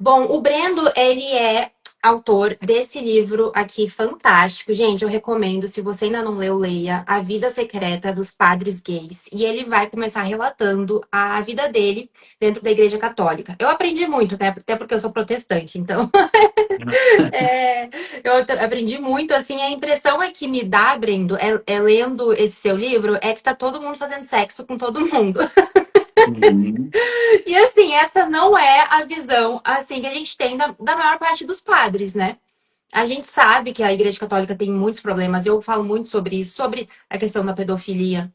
Bom, o Brendo, ele é autor desse livro aqui fantástico. Gente, eu recomendo, se você ainda não leu, leia A Vida Secreta dos Padres Gays. E ele vai começar relatando a vida dele dentro da Igreja Católica. Eu aprendi muito, né? Até porque eu sou protestante, então é, aprendi muito. Assim, a impressão é que me dá, Brendo, lendo esse seu livro, é que tá todo mundo fazendo sexo com todo mundo. Uhum. E assim, essa não é a visão assim que a gente tem da maior parte dos padres, né? A gente sabe que a Igreja Católica tem muitos problemas. Eu falo muito sobre isso, sobre a questão da pedofilia,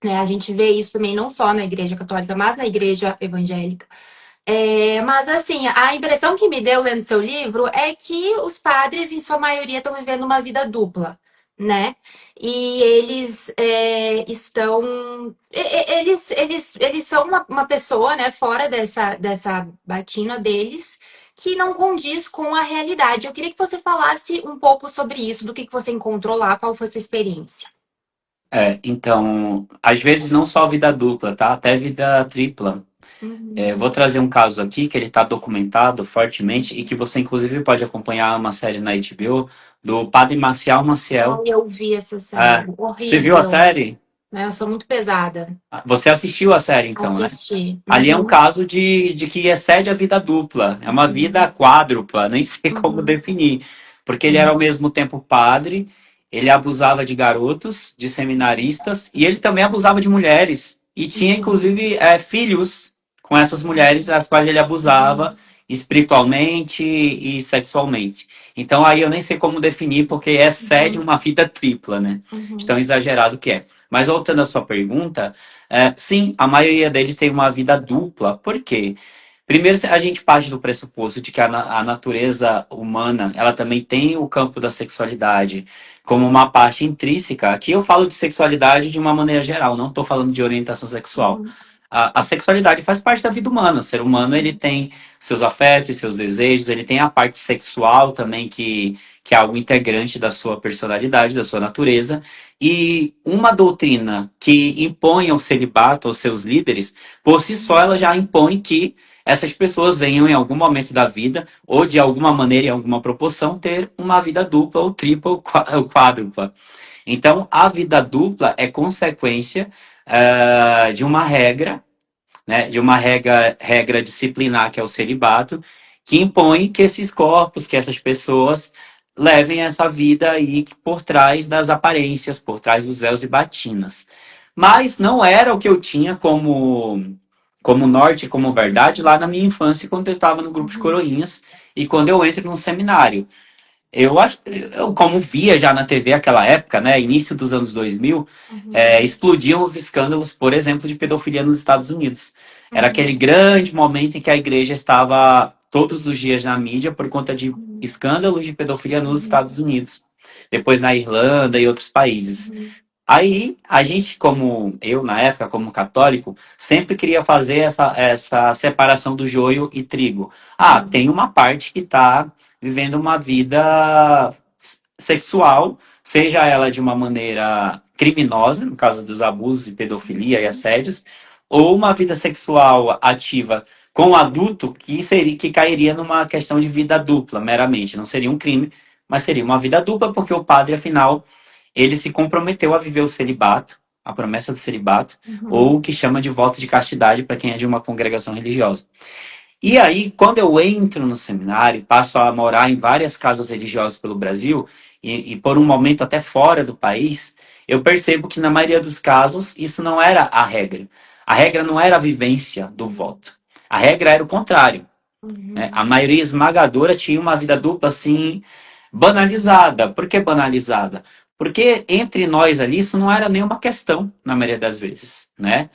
né? A gente vê isso também não só na Igreja Católica, mas na Igreja Evangélica. Mas assim, a impressão que me deu lendo seu livro é que os padres, em sua maioria, estão vivendo uma vida dupla, né? E eles estão. Eles são uma pessoa, né, fora dessa batina deles, que não condiz com a realidade. Eu queria que você falasse um pouco sobre isso, do que você encontrou lá, qual foi a sua experiência. Então, às vezes não só vida dupla, tá? Até vida tripla. Uhum. Vou trazer um caso aqui que ele está documentado fortemente e que você inclusive pode acompanhar uma série na HBO do Padre Marcial Ai, Maciel. eu vi essa É, série. você viu a Horrível. série? Né? Eu sou muito pesada. Você assistiu a série então, né? Assisti. Ali é um Uhum, caso de que excede a vida dupla, é uma vida uhum, quádrupla, nem sei como uhum. definir, porque ele era Sim. ao mesmo tempo padre, ele abusava de garotos, de seminaristas, e ele também abusava de mulheres, e tinha inclusive Gente. filhos com essas mulheres, as quais ele abusava Uhum, espiritualmente e sexualmente. Então aí eu nem sei como definir, porque excede uhum, uma vida tripla, né? De tão uhum, exagerado que é. Mas voltando à sua pergunta, sim, a maioria deles tem uma vida dupla. Por quê? Primeiro, a gente parte do pressuposto de que a natureza humana, ela também tem o campo da sexualidade como uma parte intrínseca. Aqui eu falo de sexualidade de uma maneira geral, não estou falando de orientação sexual. uhum, A sexualidade faz parte da vida humana. O ser humano, ele tem seus afetos, seus desejos, ele tem a parte sexual também, que é algo integrante da sua personalidade, da sua natureza. E uma doutrina que impõe o celibato aos seus líderes, por si só, ela já impõe que essas pessoas venham em algum momento da vida, ou de alguma maneira, em alguma proporção, ter uma vida dupla, ou tripla, ou quádrupla. Então, a vida dupla é consequência de uma regra, né, de uma regra disciplinar, que é o celibato, que impõe que esses corpos, que essas pessoas levem essa vida aí por trás das aparências, por trás dos véus e batinas. Mas não era o que eu tinha como norte, como verdade lá na minha infância, quando eu estava no grupo de uhum, coroinhas e quando eu entro num seminário. Eu como via já na TV aquela época, né, início dos anos 2000, uhum, explodiam os escândalos, por exemplo, de pedofilia nos Estados Unidos. Era aquele uhum, grande momento em que a igreja estava todos os dias na mídia por conta de uhum, escândalos de pedofilia nos uhum, Estados Unidos. Depois na Irlanda e outros países. uhum, Aí, a gente, como eu, na época, como católico, sempre queria fazer essa separação do joio e trigo. Ah, uhum, tem uma parte que está vivendo uma vida sexual, seja ela de uma maneira criminosa, no caso dos abusos e pedofilia e uhum, assédios, ou uma vida sexual ativa com o adulto que cairia numa questão de vida dupla, meramente. Não seria um crime, mas seria uma vida dupla, porque o padre, afinal, ele se comprometeu a viver o celibato, a promessa do celibato, ou uhum, o que chama de voto de castidade para quem é de uma congregação religiosa. E aí, quando eu entro no seminário, passo a morar em várias casas religiosas pelo Brasil, e por um momento até fora do país, eu percebo que na maioria dos casos isso não era a regra. A regra não era a vivência do voto. A regra era o contrário, né? A uhum, maioria esmagadora tinha uma vida dupla assim, banalizada. Por que banalizada? Porque entre nós ali isso não era nenhuma questão, na maioria das vezes, né?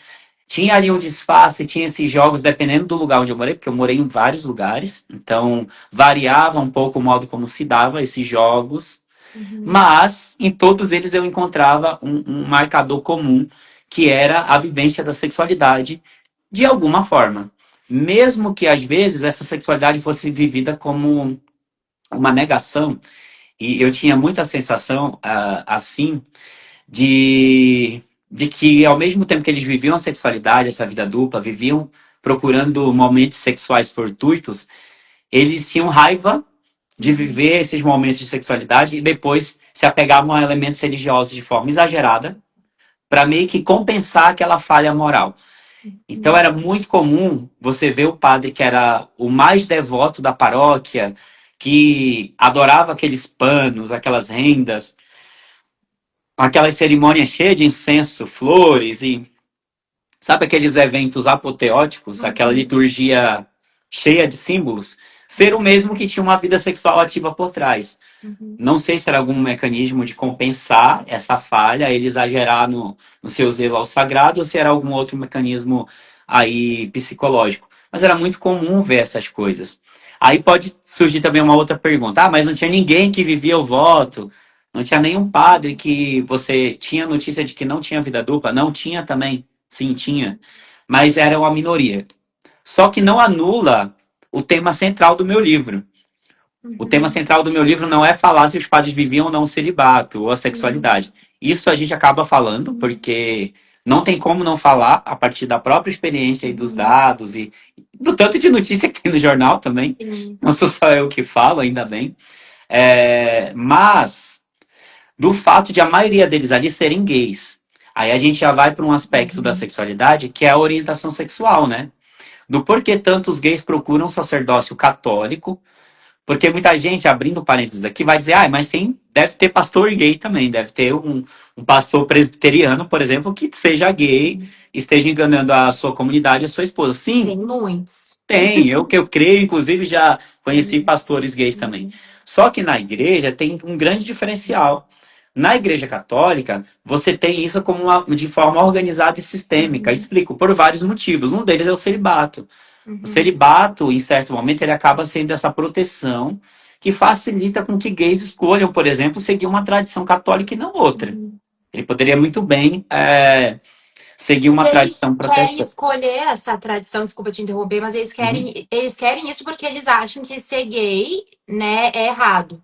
Tinha ali um disfarce, tinha esses jogos, dependendo do lugar onde eu morei, porque eu morei em vários lugares, então variava um pouco o modo como se dava esses jogos, uhum, mas em todos eles eu encontrava um marcador comum, que era a vivência da sexualidade de alguma forma. Mesmo que às vezes essa sexualidade fosse vivida como uma negação, e eu tinha muita sensação assim de que ao mesmo tempo que eles viviam a sexualidade, essa vida dupla, viviam procurando momentos sexuais fortuitos, eles tinham raiva de viver esses momentos de sexualidade e depois se apegavam a elementos religiosos de forma exagerada para meio que compensar aquela falha moral. Então Uhum. era muito comum você ver o padre que era o mais devoto da paróquia, que adorava aqueles panos, aquelas rendas, aquelas cerimônias cheias de incenso, flores e sabe aqueles eventos apoteóticos, aquela Uhum. liturgia cheia de símbolos, ser o mesmo que tinha uma vida sexual ativa por trás. Uhum. Não sei se era algum mecanismo de compensar essa falha, ele exagerar no seu zelo ao sagrado, ou se era algum outro mecanismo aí psicológico. Mas era muito comum ver essas coisas. Aí pode surgir também uma outra pergunta. Ah, mas não tinha ninguém que vivia o voto? Não tinha nenhum padre que você tinha notícia de que não tinha vida dupla? Não tinha também. Sim, tinha. Mas era uma minoria. Só que não anula o tema central do meu livro. O tema Uhum. central do meu livro não é falar se os padres viviam ou não o celibato ou a Uhum. sexualidade. Isso a gente acaba falando porque não tem como não falar a partir da própria experiência e dos Uhum. dados e do tanto de notícia que tem no jornal também. Sim. Não sou só eu que falo, ainda bem. Mas do fato de a maioria deles ali serem gays. Aí a gente já vai para um aspecto da Uhum. sexualidade que é a orientação sexual, né? Do porquê tantos gays procuram um sacerdócio católico, porque muita gente, abrindo parênteses aqui, vai dizer, ah, mas tem, deve ter pastor gay também, deve ter um pastor presbiteriano, por exemplo, que seja gay, esteja enganando a sua comunidade, a sua esposa. Sim, Tem muitos. tem, eu que eu creio, inclusive já conheci Uhum. pastores gays também. Uhum. Só que na igreja tem um grande diferencial. Na igreja católica, você tem isso como de forma organizada e sistêmica. Uhum. Explico, por vários motivos. Um deles é o celibato. O Uhum. celibato, em certo momento, ele acaba sendo essa proteção que facilita com que gays escolham, por exemplo, seguir uma tradição católica e não outra. Uhum. Ele poderia muito bem seguir uma Eles tradição querem protestante. escolher essa tradição, desculpa te interromper, mas Uhum. eles querem isso porque eles acham que ser gay, né, é errado.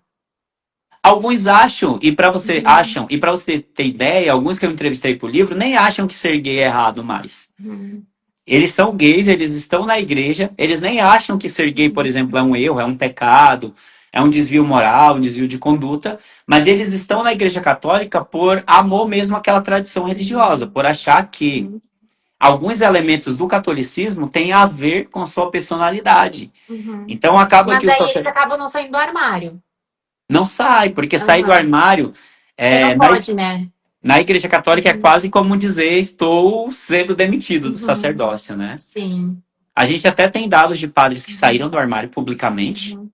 Alguns acham, Uhum. e para você ter ideia, alguns que eu entrevistei pro livro nem acham que ser gay é errado mais. Uhum. Eles são gays, eles estão na igreja, eles nem acham que ser gay, por exemplo, é um erro, é um pecado, é um desvio moral, um desvio de conduta, mas eles estão na igreja católica por amor mesmo àquela tradição religiosa, por achar que Uhum. alguns elementos do catolicismo têm a ver com sua personalidade. Uhum. Então acaba Mas que o aí eles sacerdote acabam não saindo do armário. não sai, porque sair do Aham. armário Você não na, pode, né? na igreja católica é Uhum. quase como dizer estou sendo demitido do Uhum. sacerdócio, né? Sim. A gente até tem dados de padres que Uhum. saíram do armário publicamente, Uhum.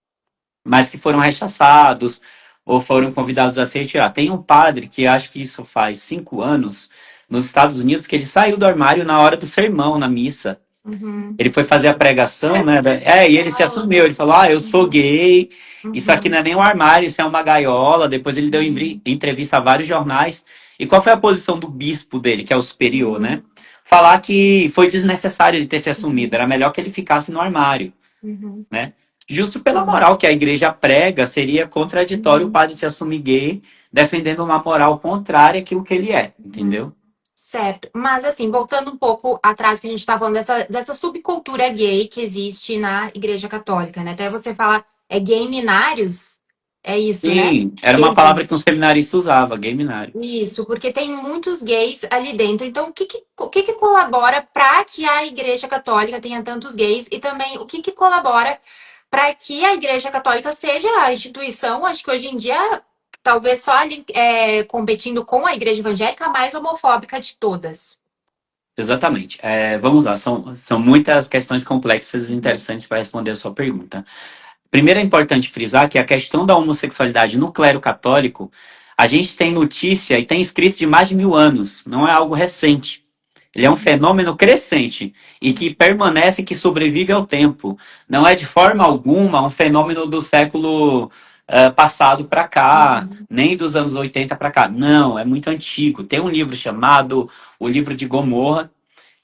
mas que foram rechaçados ou foram convidados a se retirar. Tem um padre que acho que isso faz 5 anos, nos Estados Unidos, que ele saiu do armário na hora do sermão, na missa. Uhum. Ele foi fazer a pregação, né? E ele se assumiu. Ele falou: Ah, eu sou Uhum. gay, isso aqui não Uhum. é nem um armário, isso é uma gaiola. Depois ele deu Uhum. entrevista a vários jornais. E qual foi a posição do bispo dele, que é o superior, né? Uhum. Falar que foi desnecessário ele ter se assumido, Uhum. era melhor que ele ficasse no armário, Uhum. né? Justo pela Sim. moral que a igreja prega, seria contraditório o Uhum. padre se assumir gay, defendendo uma moral contrária àquilo que ele é, Uhum. entendeu? Certo. Mas, assim, voltando um pouco atrás, que a gente está falando dessa subcultura gay que existe na Igreja Católica, né? Até você falar, é gay minários, é isso, né? Sim, era Que uma palavra que um existe. seminarista usava, gay minário. Isso, porque tem muitos gays ali dentro. Então, o que que colabora para que a Igreja Católica tenha tantos gays? E também, o que que colabora para que a Igreja Católica seja a instituição, acho que hoje em dia, talvez só ali competindo com a Igreja Evangélica, a mais homofóbica de todas. Exatamente. Vamos lá, são muitas questões complexas e Uhum. interessantes para responder a sua pergunta. Primeiro é importante frisar que a questão da homossexualidade no clero católico, a gente tem notícia e tem escrito de mais de 1000 anos, não é algo recente. Ele é um fenômeno crescente e que permanece, que sobrevive ao tempo. Não é de forma alguma um fenômeno do século passado para cá, Uhum. nem dos anos 80 para cá. Não, é muito antigo. Tem um livro chamado O Livro de Gomorra,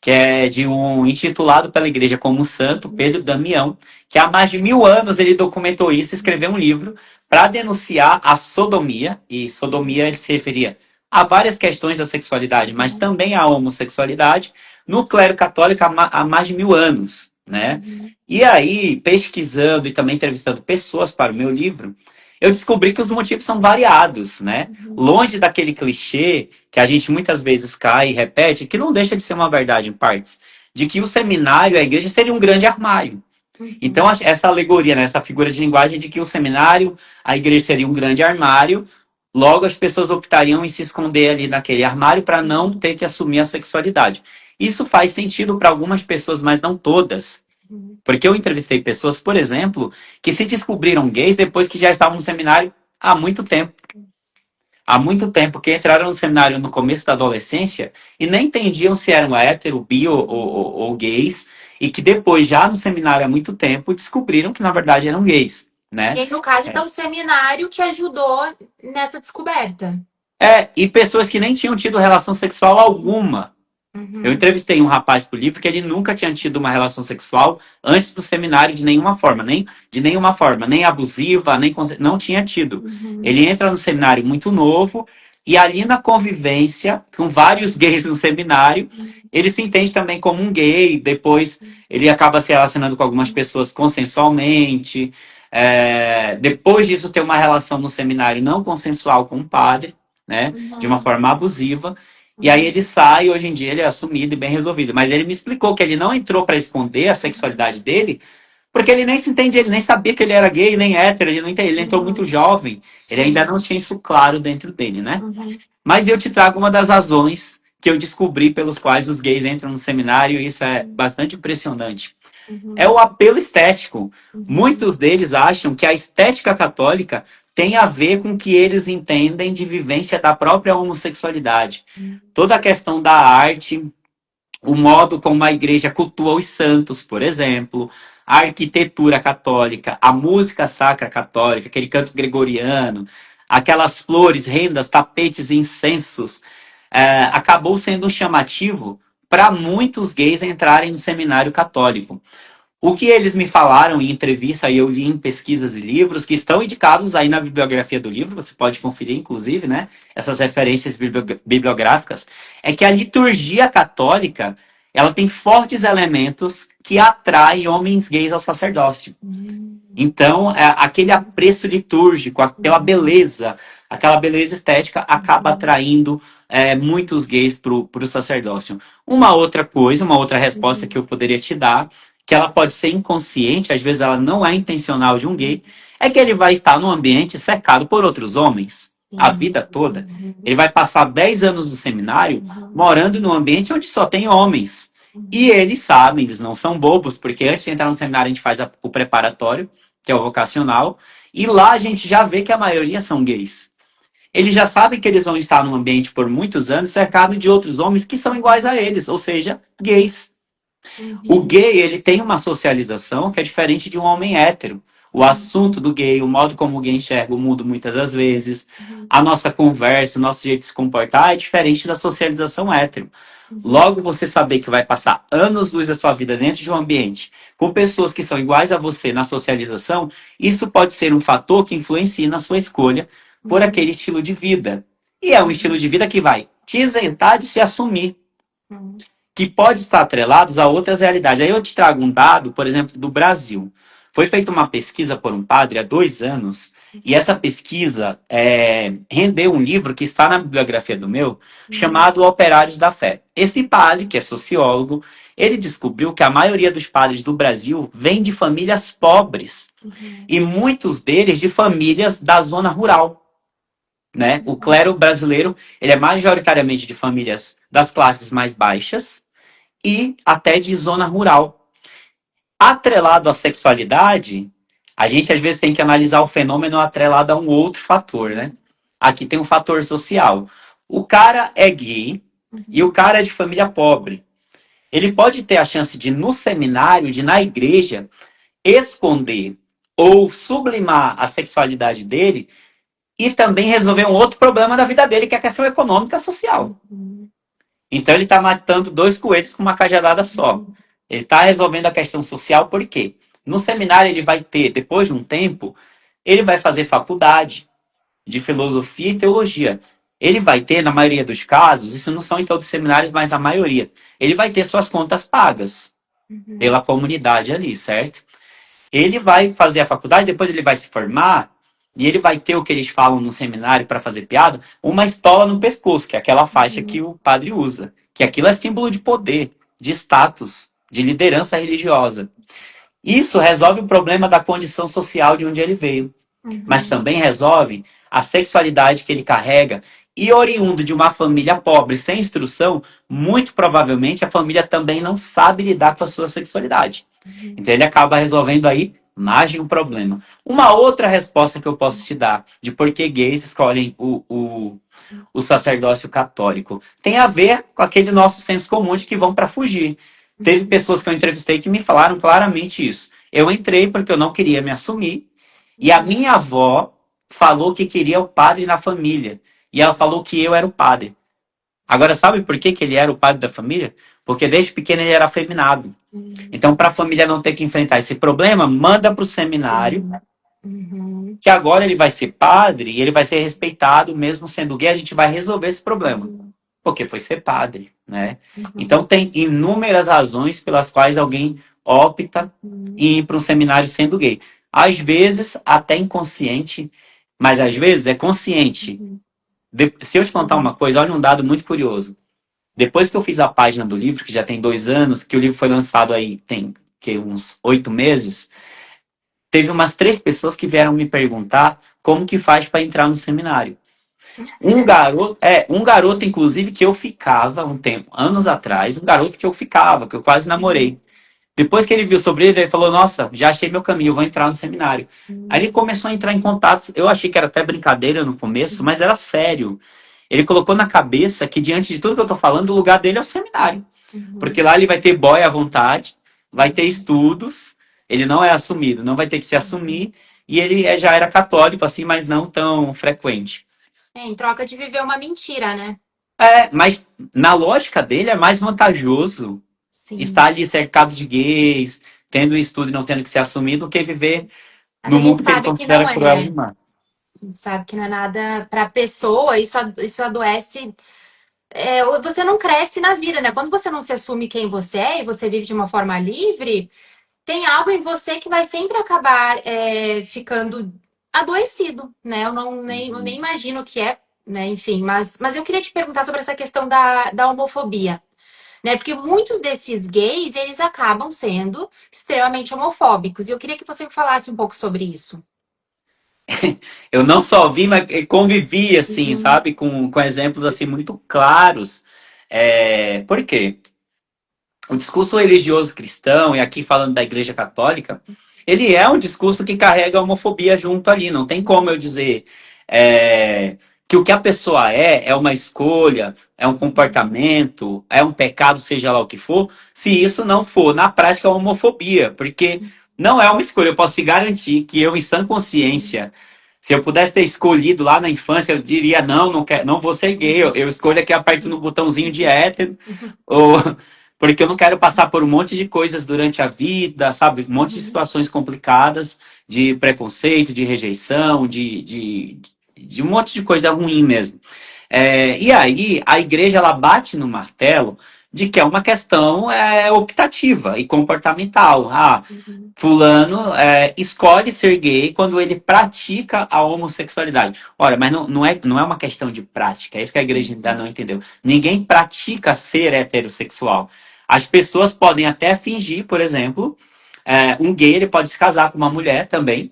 que é de um intitulado pela igreja como um santo, Pedro Damião, que há mais de 1000 anos ele documentou isso, escreveu um livro para denunciar a sodomia, e sodomia ele se referia a várias questões da sexualidade, mas Uhum. também à homossexualidade, no clero católico há mais de 1000 anos. né? Uhum. E aí, pesquisando e também entrevistando pessoas para o meu livro, eu descobri que os motivos são variados, né? Uhum. Longe daquele clichê que a gente muitas vezes cai e repete, que não deixa de ser uma verdade em partes, de que o seminário, a igreja, seria um grande armário. Então, Uhum. essa alegoria, né, essa figura de linguagem de que o seminário, a igreja seria um grande armário, logo as pessoas optariam em se esconder ali naquele armário para não ter que assumir a sexualidade. Isso faz sentido para algumas pessoas, mas não todas. Uhum. Porque eu entrevistei pessoas, por exemplo, que se descobriram gays depois que já estavam no seminário há muito tempo. Há muito tempo, que entraram no seminário no começo da adolescência e nem entendiam se eram hétero, bi ou gays, e que depois, já no seminário há muito tempo, descobriram que na verdade eram gays, E né? aí, no caso, então, o seminário que ajudou nessa descoberta. E pessoas que nem tinham tido relação sexual alguma. Eu Uhum. entrevistei um rapaz pro livro que ele nunca tinha tido uma relação sexual antes do seminário de nenhuma forma, nem abusiva, não tinha tido. Uhum. Ele entra no seminário muito novo e ali na convivência com vários gays no seminário, ele se entende também como um gay, depois ele acaba se relacionando com algumas pessoas consensualmente, depois disso ter uma relação no seminário não consensual com o padre, né, de uma Uhum. forma abusiva, e aí Uhum. ele sai, hoje em dia ele é assumido e bem resolvido. Mas ele me explicou que ele não entrou para esconder a sexualidade dele, porque ele nem se entende, ele nem sabia que ele era gay, nem hétero, ele, não entende, ele entrou muito Uhum. jovem, ele ainda Sim. não tinha isso claro dentro dele, né? Uhum. Mas eu te trago uma das razões que eu descobri pelos quais os gays entram no seminário, e isso é bastante impressionante. É Uhum. o apelo estético. Uhum. Muitos deles acham que a estética católica tem a ver com o que eles entendem de vivência da própria homossexualidade. Toda a questão da arte, o modo como a igreja cultua os santos, por exemplo, a arquitetura católica, a música sacra católica, aquele canto gregoriano, aquelas flores, rendas, tapetes, incensos, acabou sendo um chamativo para muitos gays entrarem no seminário católico. O que eles me falaram em entrevista, e eu li em pesquisas e livros, que estão indicados aí na bibliografia do livro, você pode conferir, inclusive, né? Essas referências bibliográficas, é que a liturgia católica, ela tem fortes elementos que atraem homens gays ao sacerdócio. Então, aquele apreço litúrgico, aquela beleza estética, acaba atraindo muitos gays para o sacerdócio. Uma outra coisa, uma outra resposta que eu poderia te dar, que ela pode ser inconsciente, às vezes ela não é intencional de um gay, é que ele vai estar num ambiente cercado por outros homens a vida toda. Ele vai passar 10 anos no seminário morando num ambiente onde só tem homens. E eles sabem, eles não são bobos, porque antes de entrar no seminário a gente faz o preparatório, que é o vocacional, e lá a gente já vê que a maioria são gays. Eles já sabem que eles vão estar num ambiente por muitos anos cercado de outros homens que são iguais a eles, ou seja, gays. O Uhum. gay, ele tem uma socialização que é diferente de um homem hétero. O assunto do gay, o modo como o gay enxerga o mundo muitas das vezes, a nossa conversa, o nosso jeito de se comportar é diferente da socialização hétero. Uhum. Logo, você saber que vai passar anos-luz da sua vida dentro de um ambiente com pessoas que são iguais a você na socialização, isso pode ser um fator que influencie na sua escolha por aquele estilo de vida. E é um estilo de vida que vai te isentar de se assumir, Uhum. que pode estar atrelado a outras realidades. Aí eu te trago um dado, por exemplo, do Brasil. Foi feita uma pesquisa por um padre há 2 anos, e essa pesquisa rendeu um livro que está na bibliografia do meu, chamado Operários da Fé. Esse padre, que é sociólogo, ele descobriu que a maioria dos padres do Brasil vem de famílias pobres, Uhum. e muitos deles de famílias da zona rural. Né? O clero brasileiro ele é majoritariamente de famílias das classes mais baixas, e até de zona rural. Atrelado à sexualidade, a gente às vezes tem que analisar o fenômeno atrelado a um outro fator, né? Aqui tem um fator social. O cara é gay e o cara é de família pobre. Ele pode ter a chance de, no seminário, de na igreja, esconder ou sublimar a sexualidade dele e também resolver um outro problema da vida dele, que é a questão econômica social. Uhum. Então ele está matando dois coelhos com uma cajadada só. Ele está resolvendo a questão social por quê? No seminário ele vai ter, depois de um tempo, ele vai fazer faculdade de filosofia e teologia. Ele vai ter, na maioria dos casos, isso não são em todos os seminários, mas na maioria, ele vai ter suas contas pagas. Uhum. pela comunidade ali, certo? Ele vai fazer a faculdade, depois ele vai se formar, e ele vai ter o que eles falam no seminário para fazer piada, uma estola no pescoço, que é aquela faixa que Uhum. o padre usa. Que aquilo é símbolo de poder, de status, de liderança religiosa. Isso resolve o problema da condição social de onde ele veio, mas Uhum. também resolve a sexualidade que ele carrega. E oriundo de uma família pobre, sem instrução, muito provavelmente a família também não sabe lidar com a sua sexualidade. Uhum. Então ele acaba resolvendo aí mais de um problema. Uma outra resposta que eu posso te dar de por que gays escolhem o sacerdócio católico tem a ver com aquele nosso senso comum de que vão para fugir. Teve Uhum. pessoas que eu entrevistei que me falaram claramente isso. Eu entrei porque eu não queria me assumir, e a Uhum. minha avó falou que queria o padre na família. E ela falou que eu era o padre. Agora, sabe por que ele era o padre da família? Porque desde pequeno ele era afeminado. Uhum. Então, para a família não ter que enfrentar esse problema, manda para o seminário, Sim. Uhum. que agora ele vai ser padre e ele vai ser respeitado, mesmo sendo gay, a gente vai resolver esse problema. Uhum. Porque foi ser padre, né? Uhum. Então, tem inúmeras razões pelas quais alguém opta Uhum. em ir para um seminário sendo gay. Às vezes, até inconsciente, mas às vezes é consciente. Uhum. Se eu te contar Sim. uma coisa, olha um dado muito curioso. Depois que eu fiz a página do livro, que já tem 2 anos, que o livro foi lançado aí tem que, uns 8 meses, teve umas 3 pessoas que vieram me perguntar como que faz para entrar no seminário. Um garoto, inclusive, que eu ficava um tempo, anos atrás, um garoto que eu ficava, que eu quase Uhum. namorei. Depois que ele viu sobre ele, ele falou: Nossa, já achei meu caminho, eu vou entrar no seminário. Aí ele Uhum. começou a entrar em contato. Eu achei que era até brincadeira no começo, Uhum. mas era sério. Ele colocou na cabeça que, diante de tudo que eu tô falando, o lugar dele é o seminário. Porque Uhum. lá ele vai ter boy à vontade, vai ter Uhum. estudos, ele não é assumido, não vai ter que se Uhum. assumir, e ele já era católico, assim, mas não tão frequente. É, em troca de viver uma mentira, né? Mas na lógica dele é mais vantajoso estar Sim. ali cercado de gays, tendo estudo e não tendo que ser assumido, do que viver Mas no a gente mundo que ele sabe que não considera é, cruel né? demais. A gente sabe que não é nada para a pessoa, isso adoece. É, você não cresce na vida, né? Quando você não se assume quem você é e você vive de uma forma livre, tem algo em você que vai sempre acabar ficando adoecido, né? Eu nem Uhum. imagino o que é, né? Enfim, mas eu queria te perguntar sobre essa questão da homofobia, né? Porque muitos desses gays, eles acabam sendo extremamente homofóbicos. E eu queria que você me falasse um pouco sobre isso. Eu não só vi, mas convivi, assim, Uhum. sabe, com exemplos, assim, muito claros. Por quê? O discurso religioso cristão, e aqui falando da Igreja Católica, ele é um discurso que carrega a homofobia junto ali. Não tem como eu dizer é, que o que a pessoa é uma escolha, é um comportamento, é um pecado, seja lá o que for, se isso não for, na prática, homofobia. Porque não é uma escolha. Eu posso te garantir que eu, em sã consciência, se eu pudesse ter escolhido lá na infância, eu diria, não, não, quero, não vou ser gay. Eu escolho aqui, aperto no botãozinho de hétero, ou porque eu não quero passar por um monte de coisas durante a vida, sabe? Um monte de situações complicadas, de preconceito, de rejeição, de um monte de coisa ruim mesmo. E aí, a igreja, ela bate no martelo de que é uma questão optativa e comportamental. Ah, fulano escolhe ser gay quando ele pratica a homossexualidade. Ora, mas não é uma questão de prática, é isso que a igreja ainda não entendeu. Ninguém pratica ser heterossexual. As pessoas podem até fingir, por exemplo, um gay ele pode se casar com uma mulher também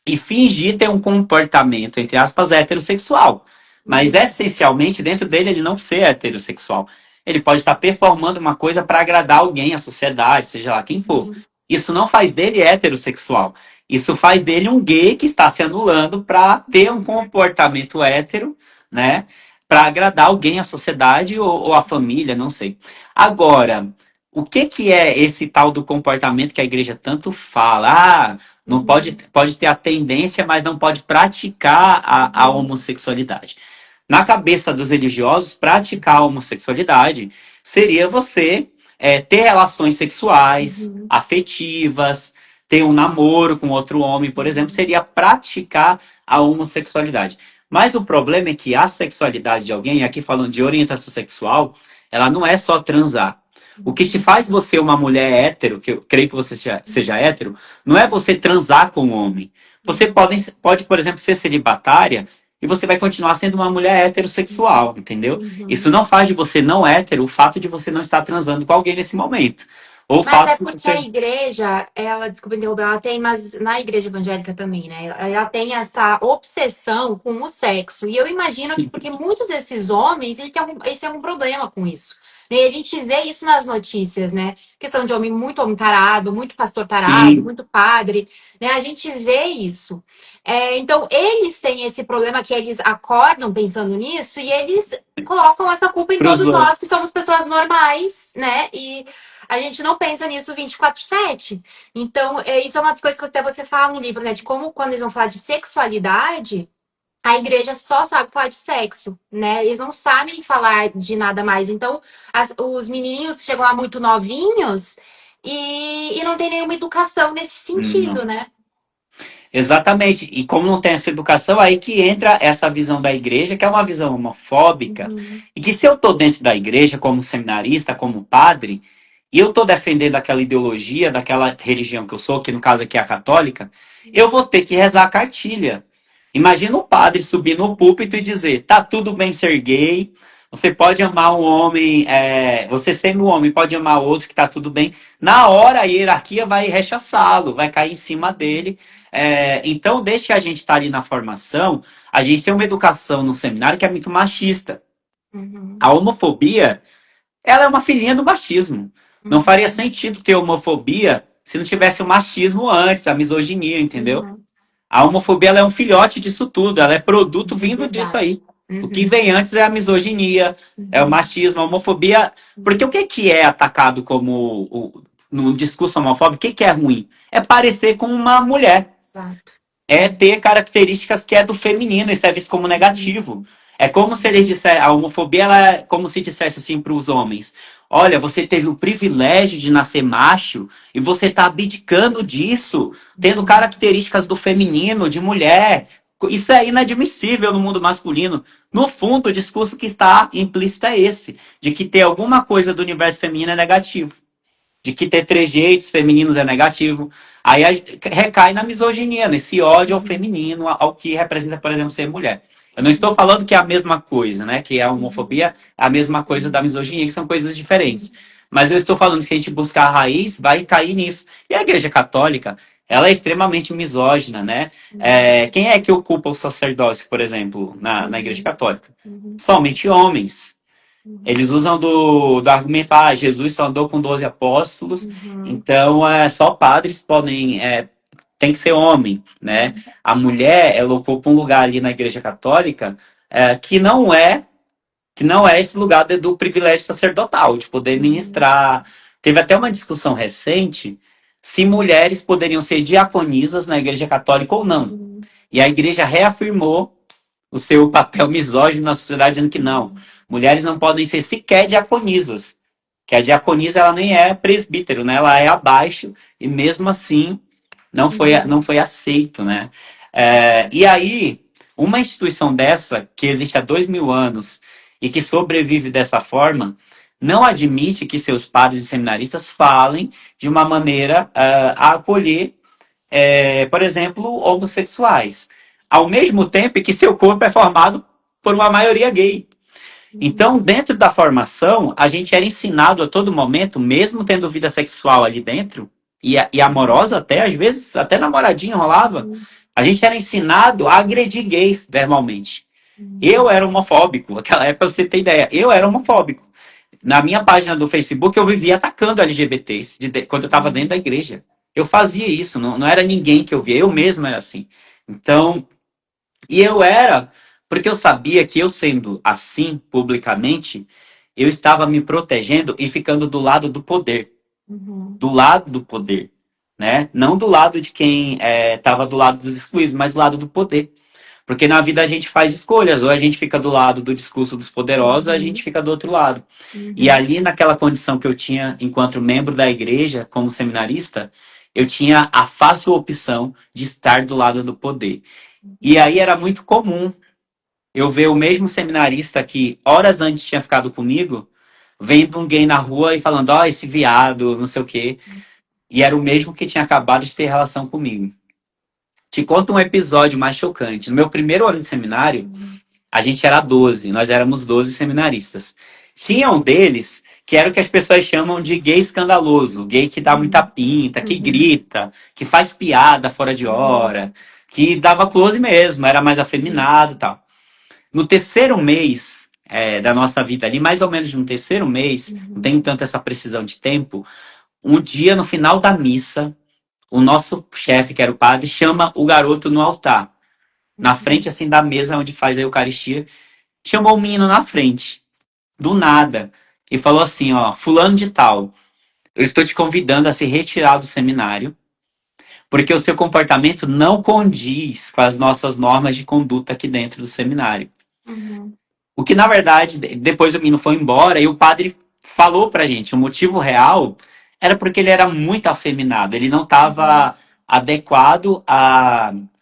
e fingir ter um comportamento, entre aspas, heterossexual. Mas essencialmente, dentro dele, ele não ser heterossexual. Ele pode estar performando uma coisa para agradar alguém, a sociedade, seja lá quem for. Isso não faz dele heterossexual. Isso faz dele um gay que está se anulando para ter um comportamento hétero, né? Para agradar alguém, a sociedade ou a família, não sei. Agora, o que é esse tal do comportamento que a igreja tanto fala? Ah, não pode ter a tendência, mas não pode praticar a homossexualidade. Na cabeça dos religiosos, praticar a homossexualidade seria você ter relações sexuais, afetivas, ter um namoro com outro homem, por exemplo, seria praticar a homossexualidade. Mas o problema é que a sexualidade de alguém, aqui falando de orientação sexual, ela não é só transar. O que te faz você uma mulher hétero, que eu creio que você seja hétero, não é você transar com um homem. Você pode, por exemplo, ser celibatária e você vai continuar sendo uma mulher heterossexual, entendeu? Isso Uhum. não faz de você não hétero o fato de você não estar transando com alguém nesse momento. Ou o Mas é fato de porque a você. igreja, ela, desculpa interromper, ela tem, mas na igreja evangélica também, né? Ela tem essa obsessão com o sexo. E eu imagino que porque muitos desses homens, eles têm algum problema com isso. E a gente vê isso nas notícias, né? Questão de homem tarado, muito pastor tarado, Sim, muito padre, né? A gente vê isso. Então, eles têm esse problema que eles acordam pensando nisso e eles colocam essa culpa em para os todos outros. nós que somos pessoas normais, né? E a gente não pensa nisso 24/7. Então, isso é uma das coisas que até você fala no livro, né? De como, quando eles vão falar de sexualidade, a igreja só sabe falar de sexo, né? Eles não sabem falar de nada mais. Então, os menininhos chegam lá muito novinhos e não tem nenhuma educação nesse Não. sentido, né? Exatamente. E como não tem essa educação, aí que entra essa visão da igreja, que é uma visão homofóbica, Uhum. e que se eu estou dentro da igreja como seminarista, como padre, e eu estou defendendo aquela ideologia daquela religião que eu sou, que no caso aqui é a católica, eu vou ter que rezar a cartilha. Imagina um padre subir no púlpito e dizer: tá tudo bem ser gay, você pode amar um homem, você sendo um homem pode amar outro, que tá tudo bem. Na hora a hierarquia vai rechaçá-lo, vai cair em cima dele. Então, desde que a gente está ali na formação, a gente tem uma educação no seminário que é muito machista. Uhum. A homofobia, ela é uma filhinha do machismo. Não faria Uhum. sentido ter homofobia se não tivesse o machismo antes, a misoginia, entendeu? Uhum. A homofobia ela é um filhote disso tudo, ela é produto vindo disso Verdade. aí. O que Uhum. vem antes é a misoginia, é o Uhum. machismo, a homofobia. Porque o que, que é atacado no discurso homofóbico? O que, que é ruim? É parecer com uma mulher, Exato. é ter características que é do feminino, isso é visto como Uhum. negativo. É como se eles dissessem, a homofobia ela é como se dissesse assim para os homens: olha, você teve o privilégio de nascer macho e você está abdicando disso, tendo Uhum. características do feminino, de mulher. Isso é inadmissível no mundo masculino. No fundo, o discurso que está implícito é esse, de que ter alguma coisa do universo feminino é negativo, de que ter trejeitos femininos é negativo. Aí recai na misoginia, nesse ódio ao Uhum. feminino, ao que representa, por exemplo, ser mulher. Eu não estou falando que é a mesma coisa, né? Que a Uhum. homofobia é a mesma coisa da misoginia, que são coisas diferentes. Mas eu estou falando que se a gente buscar a raiz, vai cair nisso. E a Igreja Católica, ela é extremamente misógina, né? Quem é que ocupa o sacerdócio, por exemplo, na Igreja Uhum. Católica? Uhum. Somente homens. Uhum. Eles usam do argumento, Jesus só andou com 12 apóstolos, Uhum. então só padres podem, tem que ser homem, né? Uhum. A mulher, ela ocupa um lugar ali na Igreja Católica que não é esse lugar do privilégio sacerdotal, de poder Uhum. ministrar. Teve até uma discussão recente se mulheres poderiam ser diaconisas na Igreja Católica ou não. Uhum. E a Igreja reafirmou o seu papel misógino na sociedade, dizendo que não, Uhum. mulheres não podem ser sequer diaconisas, que a diaconisa ela nem é presbítero, né? Ela é abaixo e mesmo assim não Uhum. foi aceito, né? E aí, uma instituição dessa, que existe há 2000 anos e que sobrevive dessa forma, não admite que seus padres e seminaristas falem de uma maneira a acolher por exemplo, homossexuais. Ao mesmo tempo que seu corpo é formado por uma maioria gay. Então, Uhum. dentro da formação, a gente era ensinado a todo momento, mesmo tendo vida sexual ali dentro, e amorosa até, às vezes, até namoradinho rolava, Uhum. a gente era ensinado a agredir gays verbalmente. Eu Uhum. era homofóbico, naquela época, pra você ter ideia, eu era homofóbico. Na minha página do Facebook, eu vivia atacando LGBTs quando eu estava dentro da Uhum. igreja. Eu fazia isso, não era ninguém que eu via, eu mesmo era assim. Então, e eu era, porque eu sabia que eu sendo assim publicamente, eu estava me protegendo e ficando do lado do poder, Uhum. do lado do poder, né? Não do lado de quem estava do lado dos excluídos, mas do lado do poder. Porque na vida a gente faz escolhas, ou a gente fica do lado do discurso dos poderosos, ou a gente Uhum. fica do outro lado. E Uhum. ali, naquela condição que eu tinha enquanto membro da igreja, como seminarista, eu tinha a fácil opção de estar do lado do poder. E aí era muito comum eu ver o mesmo seminarista que horas antes tinha ficado comigo, vendo um gay na rua e falando, ó, esse viado, não sei o quê. E era o mesmo que tinha acabado de ter relação comigo. Te conto um episódio mais chocante. No meu primeiro ano de seminário, a gente era 12, nós éramos 12 seminaristas. Tinha um deles que era o que as pessoas chamam de gay escandaloso, gay que dá muita pinta, que Uhum. grita, que faz piada fora de Uhum. hora, que dava close mesmo, era mais afeminado e tal. No terceiro mês da nossa vida ali, mais ou menos no terceiro mês, não Uhum. tenho tanto essa precisão de tempo, um dia no final da missa, o nosso chefe, que era o padre, chama o garoto no altar, na frente Uhum. assim da mesa onde faz a Eucaristia, chamou o menino na frente, do nada, e falou assim, ó, fulano de tal, eu estou te convidando a se retirar do seminário, porque o seu comportamento não condiz com as nossas normas de conduta aqui dentro do seminário. Uhum. O que, na verdade, depois o menino foi embora e o padre falou pra gente, o motivo real era porque ele era muito afeminado, ele não Uhum. estava adequado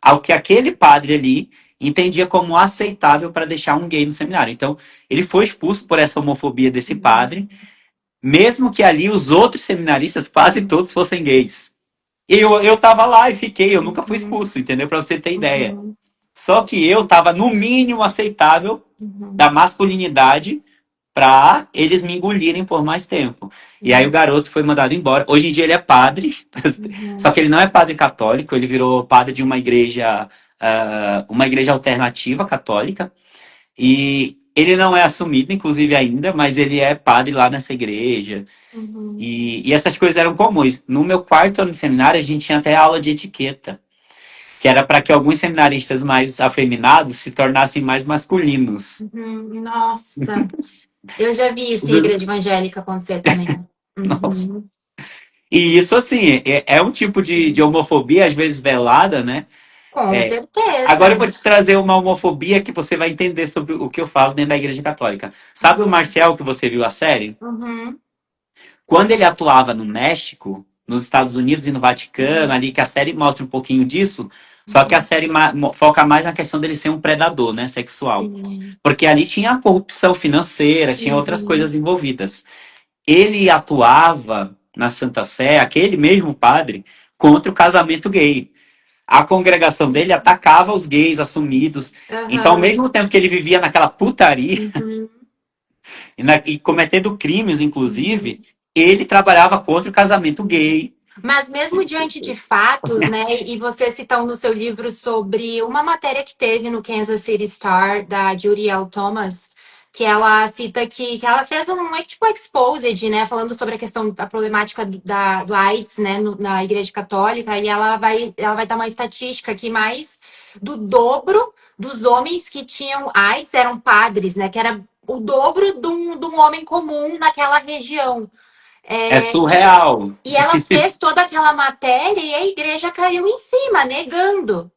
ao que aquele padre ali entendia como aceitável para deixar um gay no seminário. Então, ele foi expulso por essa homofobia desse Uhum. padre, mesmo que ali os outros seminaristas quase todos fossem gays. E eu tava lá e fiquei, eu nunca fui Uhum. expulso, entendeu? Para você ter ideia. Uhum. Só que eu tava no mínimo aceitável Uhum. da masculinidade para eles me engolirem por mais tempo. E aí o Sim. garoto foi mandado embora. Hoje em dia ele é padre, só Uhum. que ele não é padre católico, ele virou padre de uma igreja alternativa católica. E ele não é assumido, inclusive, ainda, mas ele é padre lá nessa igreja. Uhum. E essas coisas eram comuns. No meu quarto ano de seminário, a gente tinha até aula de etiqueta, que era para que alguns seminaristas mais afeminados se tornassem mais masculinos. Uhum. Nossa, eu já vi isso em igreja evangélica acontecer também. Nossa. Uhum. E isso, assim, é um tipo de homofobia, às vezes velada, né? Com É. Agora eu vou certeza. te trazer uma homofobia que você vai entender sobre o que eu falo dentro da Igreja Católica. Sabe o Marcel que você viu a série? Uhum. Quando ele atuava no México, nos Estados Unidos e no Vaticano, Uhum. ali que a série mostra um pouquinho disso, só que a Uhum. série foca mais na questão dele ser um predador, né, sexual. Sim. Porque ali tinha corrupção financeira, tinha outras Uhum. coisas envolvidas. Ele atuava na Santa Sé, aquele mesmo padre, contra o casamento gay. A congregação dele atacava os gays assumidos. Então, ao Aham. mesmo tempo que ele vivia naquela putaria Uhum. e cometendo crimes, inclusive, Uhum. ele trabalhava contra o casamento gay. Mas mesmo diante de fatos, né, e você citando no seu livro sobre uma matéria que teve no Kansas City Star, da Judy L. Thomas, que ela cita que ela fez um tipo exposed, né, falando sobre a questão da problemática do AIDS, né, na Igreja Católica, e ela vai dar uma estatística que mais do dobro dos homens que tinham AIDS eram padres, né, que era o dobro de um homem comum naquela região. É É, surreal. e ela fez toda aquela matéria e a igreja caiu em cima, negando,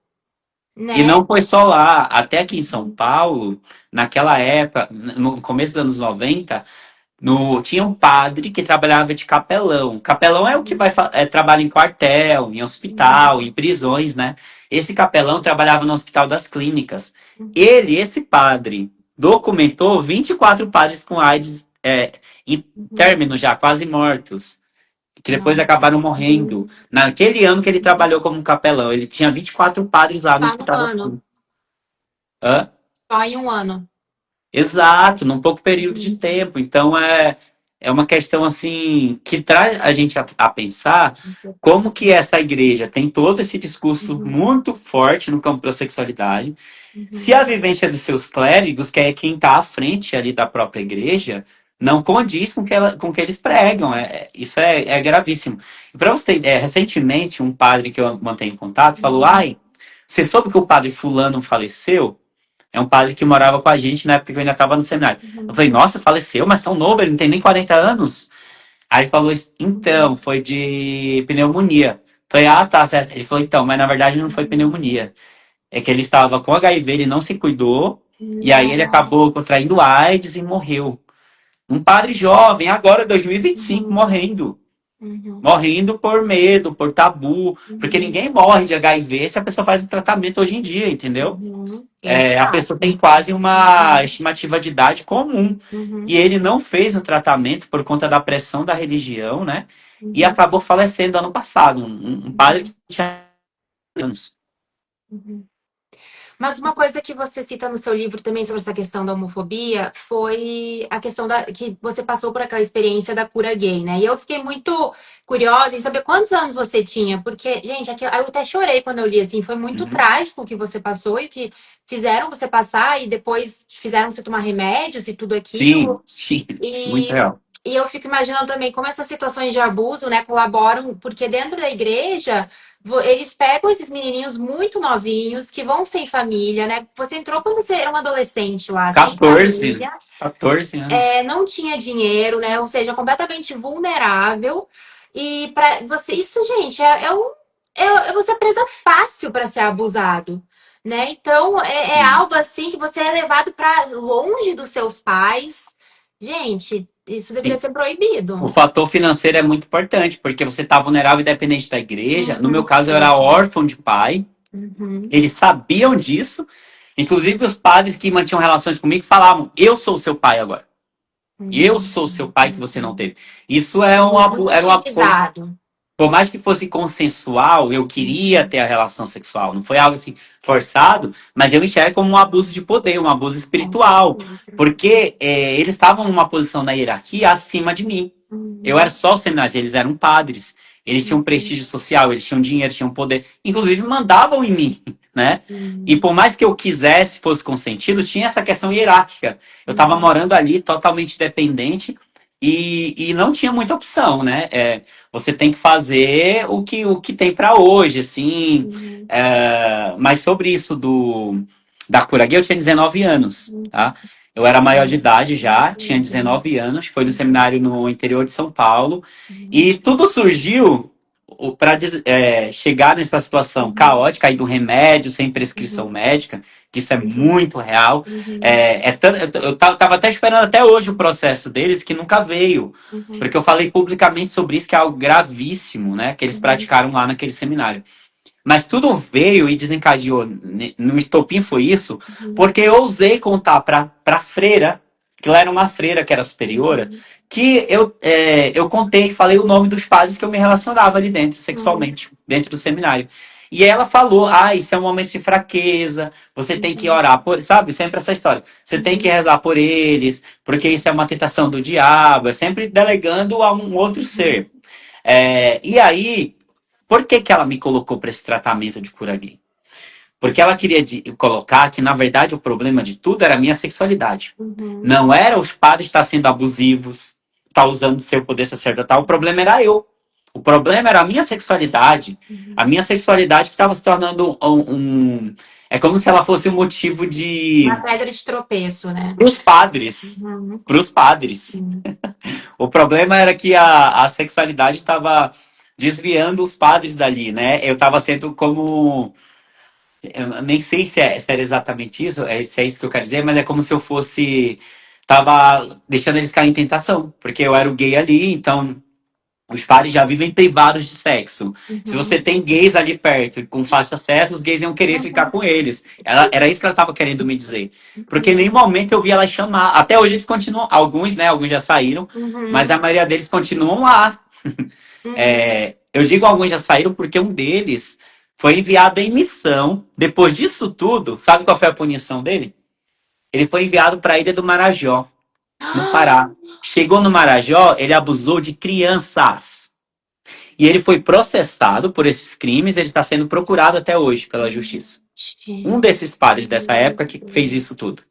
E né? não foi só lá, até aqui em São Paulo, naquela época, no começo dos anos 90, tinha um padre que trabalhava de capelão. Capelão é o que trabalha em quartel, em hospital, em prisões, né? Esse capelão trabalhava no Hospital das Clínicas. Esse padre, documentou 24 padres com AIDS em término já, quase mortos, que depois Nossa. acabaram morrendo. Naquele ano que ele trabalhou como capelão, ele tinha 24 padres lá no Só num Hospital das ano. Clínicas. Hã? Só em um ano. Exato, num pouco período de tempo. Então é uma questão assim que traz a gente a pensar Com como certeza. que essa igreja tem todo esse discurso Uhum. muito forte no campo da sexualidade. Se a Uhum. vivência dos seus clérigos, que é quem está à frente ali da própria igreja, não condiz com o que eles pregam. Isso é gravíssimo. Para você ter ideia, recentemente um padre que eu mantenho em contato falou: Uhum. ai, você soube que o padre fulano faleceu? É um padre que morava com a gente na época que eu ainda estava no seminário. Eu Uhum. falei, nossa, faleceu, mas tão novo, ele não tem nem 40 anos. Aí ele falou, então, Uhum. foi de pneumonia. Eu falei, ah, tá, certo. Ele falou, então, mas na verdade não foi Uhum. pneumonia. É que ele estava com HIV, ele não se cuidou, e aí ele acabou Nossa. contraindo AIDS e morreu. Um padre jovem, agora 2025, Uhum. morrendo. Uhum. Morrendo por medo, por tabu, porque Uhum. ninguém morre de HIV se a pessoa faz o tratamento hoje em dia, entendeu? Uhum. A pessoa tem Exato. quase uma estimativa de idade comum. E Uhum. ele não fez o tratamento por conta da pressão da religião, né? E Uhum. acabou falecendo ano passado. Um padre que Uhum. tinha anos. Uhum. Mas uma coisa que você cita no seu livro também sobre essa questão da homofobia foi a questão da que você passou por aquela experiência da cura gay, né? E eu fiquei muito curiosa em saber quantos anos você tinha, porque, gente, eu até chorei quando eu li, assim, foi muito Uhum. trágico o que você passou e que fizeram você passar e depois fizeram você tomar remédios e tudo Sim, aquilo. sim, muito E, real. e eu fico imaginando também como essas situações de abuso, né, colaboram, porque dentro da igreja eles pegam esses menininhos muito novinhos que vão sem família, né? Você entrou quando você era um adolescente lá, sem 14, família, 14 anos. não tinha dinheiro, né? Ou seja, completamente vulnerável. E para você, isso, gente, é você é presa fácil para ser abusado, né? Então, é Sim. algo assim que você é levado para longe dos seus pais. Gente, isso deveria Sim. ser O proibido. fator financeiro é muito importante, porque você está vulnerável e dependente da igreja. No meu Uhum, caso, eu era isso. órfão de pai. Uhum, Eles sabiam disso. Inclusive, os padres que mantinham relações comigo falavam: Eu sou o seu pai agora. Eu uhum, sou o seu pai que você não teve. Isso muito era uma coisa. utilizado. Por mais que fosse consensual, eu queria ter a relação sexual. Não foi algo assim forçado, mas eu enxergo como um abuso de poder, um abuso Com espiritual. certeza. Porque eles estavam numa posição na hierarquia acima de mim. Eu era Uhum, só o seminarista, eles eram padres. Eles tinham uhum, prestígio social, eles tinham dinheiro, tinham poder. Inclusive, mandavam em mim, né? E sim, por mais que eu quisesse, fosse consentido, tinha essa questão hierárquica. Eu estava uhum, morando ali totalmente dependente e não tinha muita opção, né? Você tem que fazer o que tem para hoje, assim. uhum, Mas sobre isso da cura gay, eu tinha 19 anos, uhum, tá? Eu era maior de idade já, tinha uhum, 19 anos, foi no seminário no interior de São Paulo, uhum, e tudo surgiu para chegar nessa situação uhum, caótica aí do remédio sem prescrição uhum, médica, que isso é uhum, muito real. uhum, Eu tava até esperando até hoje o processo deles, que nunca veio, uhum, porque eu falei publicamente sobre isso, que é algo gravíssimo, né, que eles uhum, praticaram lá naquele seminário. Mas tudo veio e desencadeou no estopim foi isso, uhum, porque eu ousei contar para freira, que ela era uma freira que era superiora, uhum, que eu contei, falei o nome dos padres que eu me relacionava ali dentro, uhum, sexualmente, dentro do seminário. E ela falou: isso é um momento de fraqueza, você tem que uhum, orar por, sabe? Sempre essa história. Você tem que uhum, rezar por eles, porque isso é uma tentação do diabo, é sempre delegando a um outro uhum, ser. E aí, por que que ela me colocou para esse tratamento de cura gay? Porque ela queria colocar que, na verdade, o problema de tudo era a minha sexualidade. uhum, Não era os padres estar sendo abusivos, estar usando seu poder sacerdotal. O problema era eu. O problema era a minha sexualidade. uhum. A minha sexualidade que estava se tornando É como se ela fosse um motivo Uma de. pedra de tropeço, né? Para os padres. Uhum, Para os padres. sim, O problema era que a sexualidade estava desviando os padres dali, né? Eu estava sendo como. Eu nem sei se era exatamente isso, se é isso que eu quero dizer, mas é como se eu fosse. Tava deixando eles cair em tentação, porque eu era o gay ali, então os padres já vivem privados de sexo. Se você uhum, tem gays ali perto, com faixa acesso, os gays iam querer ficar com eles. Era isso que ela estava querendo me dizer. Porque em nenhum momento eu vi ela chamar. Até hoje eles continuam, alguns, né? Alguns já saíram, mas a uhum, maioria deles continuam lá. uhum. Eu digo alguns já saíram porque um deles foi enviado em missão. Depois disso tudo, sabe qual foi a punição dele? Ele foi enviado para a ilha do Marajó, no Pará. Chegou no Marajó, ele abusou de crianças. E ele foi processado por esses crimes, ele está sendo procurado até hoje pela justiça. Um Gente, desses padres dessa época que fez isso tudo.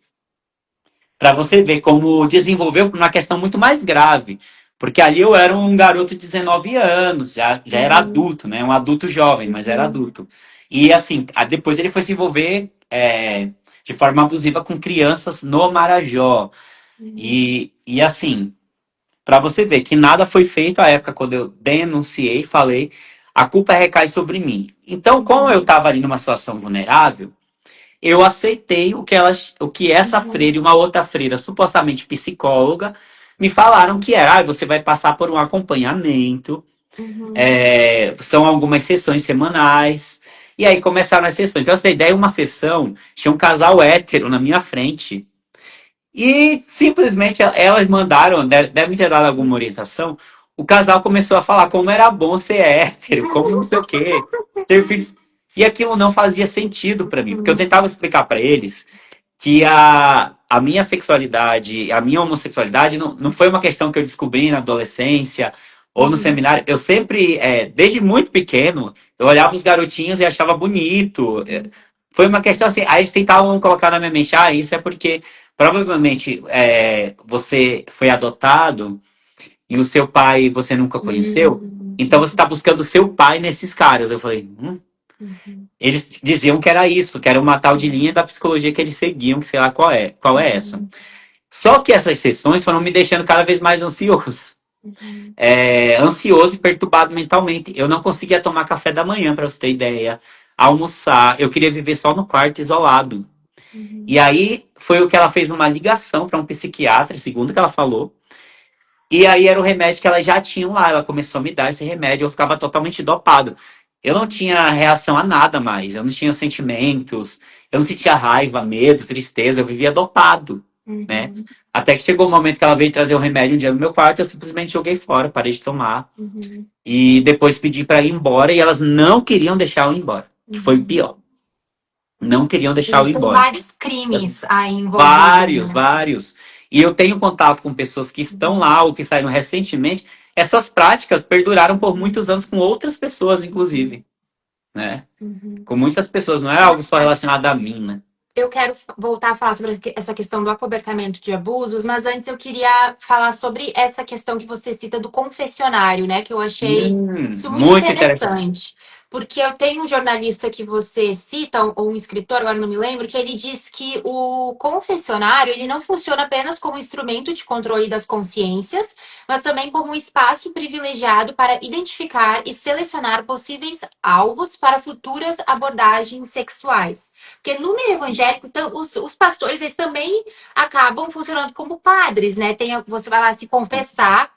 Para você ver como desenvolveu uma questão muito mais grave. Porque ali eu era um garoto de 19 anos, já era uhum, adulto, né? Um adulto jovem, mas era uhum, adulto. E assim, depois ele foi se envolver de forma abusiva com crianças no Marajó. uhum, E assim, para você ver que nada foi feito à época quando eu denunciei, falei, a culpa recai sobre mim. Então, como eu uhum, estava ali numa situação vulnerável, eu aceitei o que essa freira uhum, e uma outra freira, supostamente psicóloga, me falaram que era, você vai passar por um acompanhamento, Uhum. São algumas sessões semanais. E aí começaram as sessões. Então, essa ideia, uma sessão, tinha um casal hétero na minha frente. E simplesmente elas mandaram, devem ter dado alguma orientação. O casal começou a falar como era bom ser hétero, como não sei o quê. Ter filhos. E aquilo não fazia sentido para mim, porque eu Uhum. tentava explicar para eles que a minha sexualidade, a minha homossexualidade não foi uma questão que eu descobri na adolescência ou no Uhum. seminário. Eu sempre, desde muito pequeno, eu olhava os garotinhos e achava bonito. Foi uma questão assim, aí eles tentavam colocar na minha mente, isso é porque provavelmente você foi adotado e o seu pai você nunca conheceu, então você está Uhum. buscando o seu pai nesses caras. Eu falei, Uhum. eles diziam que era isso, que era uma tal de linha da psicologia que eles seguiam, que sei lá qual é essa. Uhum. Só que essas sessões foram me deixando cada vez mais ansioso. Uhum. Ansioso e perturbado mentalmente. Eu não conseguia tomar café da manhã, para você ter ideia. Almoçar. Eu queria viver só no quarto, isolado. E Uhum. aí foi o que ela fez uma ligação para um psiquiatra, segundo o que ela falou. E aí era o remédio que elas já tinham lá. Ela começou a me dar esse remédio. Eu ficava totalmente dopado. Eu não tinha reação a nada mais. Eu não tinha sentimentos. Eu não sentia raiva, medo, tristeza. Eu vivia dopado, né? Uhum. Até que chegou o momento que ela veio trazer o remédio um dia no meu quarto. Eu simplesmente joguei fora, parei de tomar. Uhum. E depois pedi para ir embora. E elas não queriam deixar eu ir embora. Que foi Uhum. pior. Não queriam deixar eu E ir tem embora. vários crimes aí envolvidos, Vários, né? vários. E eu tenho contato com pessoas que estão Uhum. lá ou que saíram recentemente. Essas práticas perduraram por muitos anos com outras pessoas, inclusive, né? Uhum. Com muitas pessoas, não é algo só Mas relacionado a mim, né? eu quero voltar a falar sobre essa questão do acobertamento de abusos, mas antes eu queria falar sobre essa questão que você cita do confessionário, né? Que eu achei isso muito Muito interessante. interessante. Porque eu tenho um jornalista que você cita, ou um escritor, agora não me lembro, que ele diz que o confessionário ele não funciona apenas como instrumento de controle das consciências, mas também como um espaço privilegiado para identificar e selecionar possíveis alvos para futuras abordagens sexuais. Porque no meio evangélico, então, os pastores eles também acabam funcionando como padres, né? Você vai lá se confessar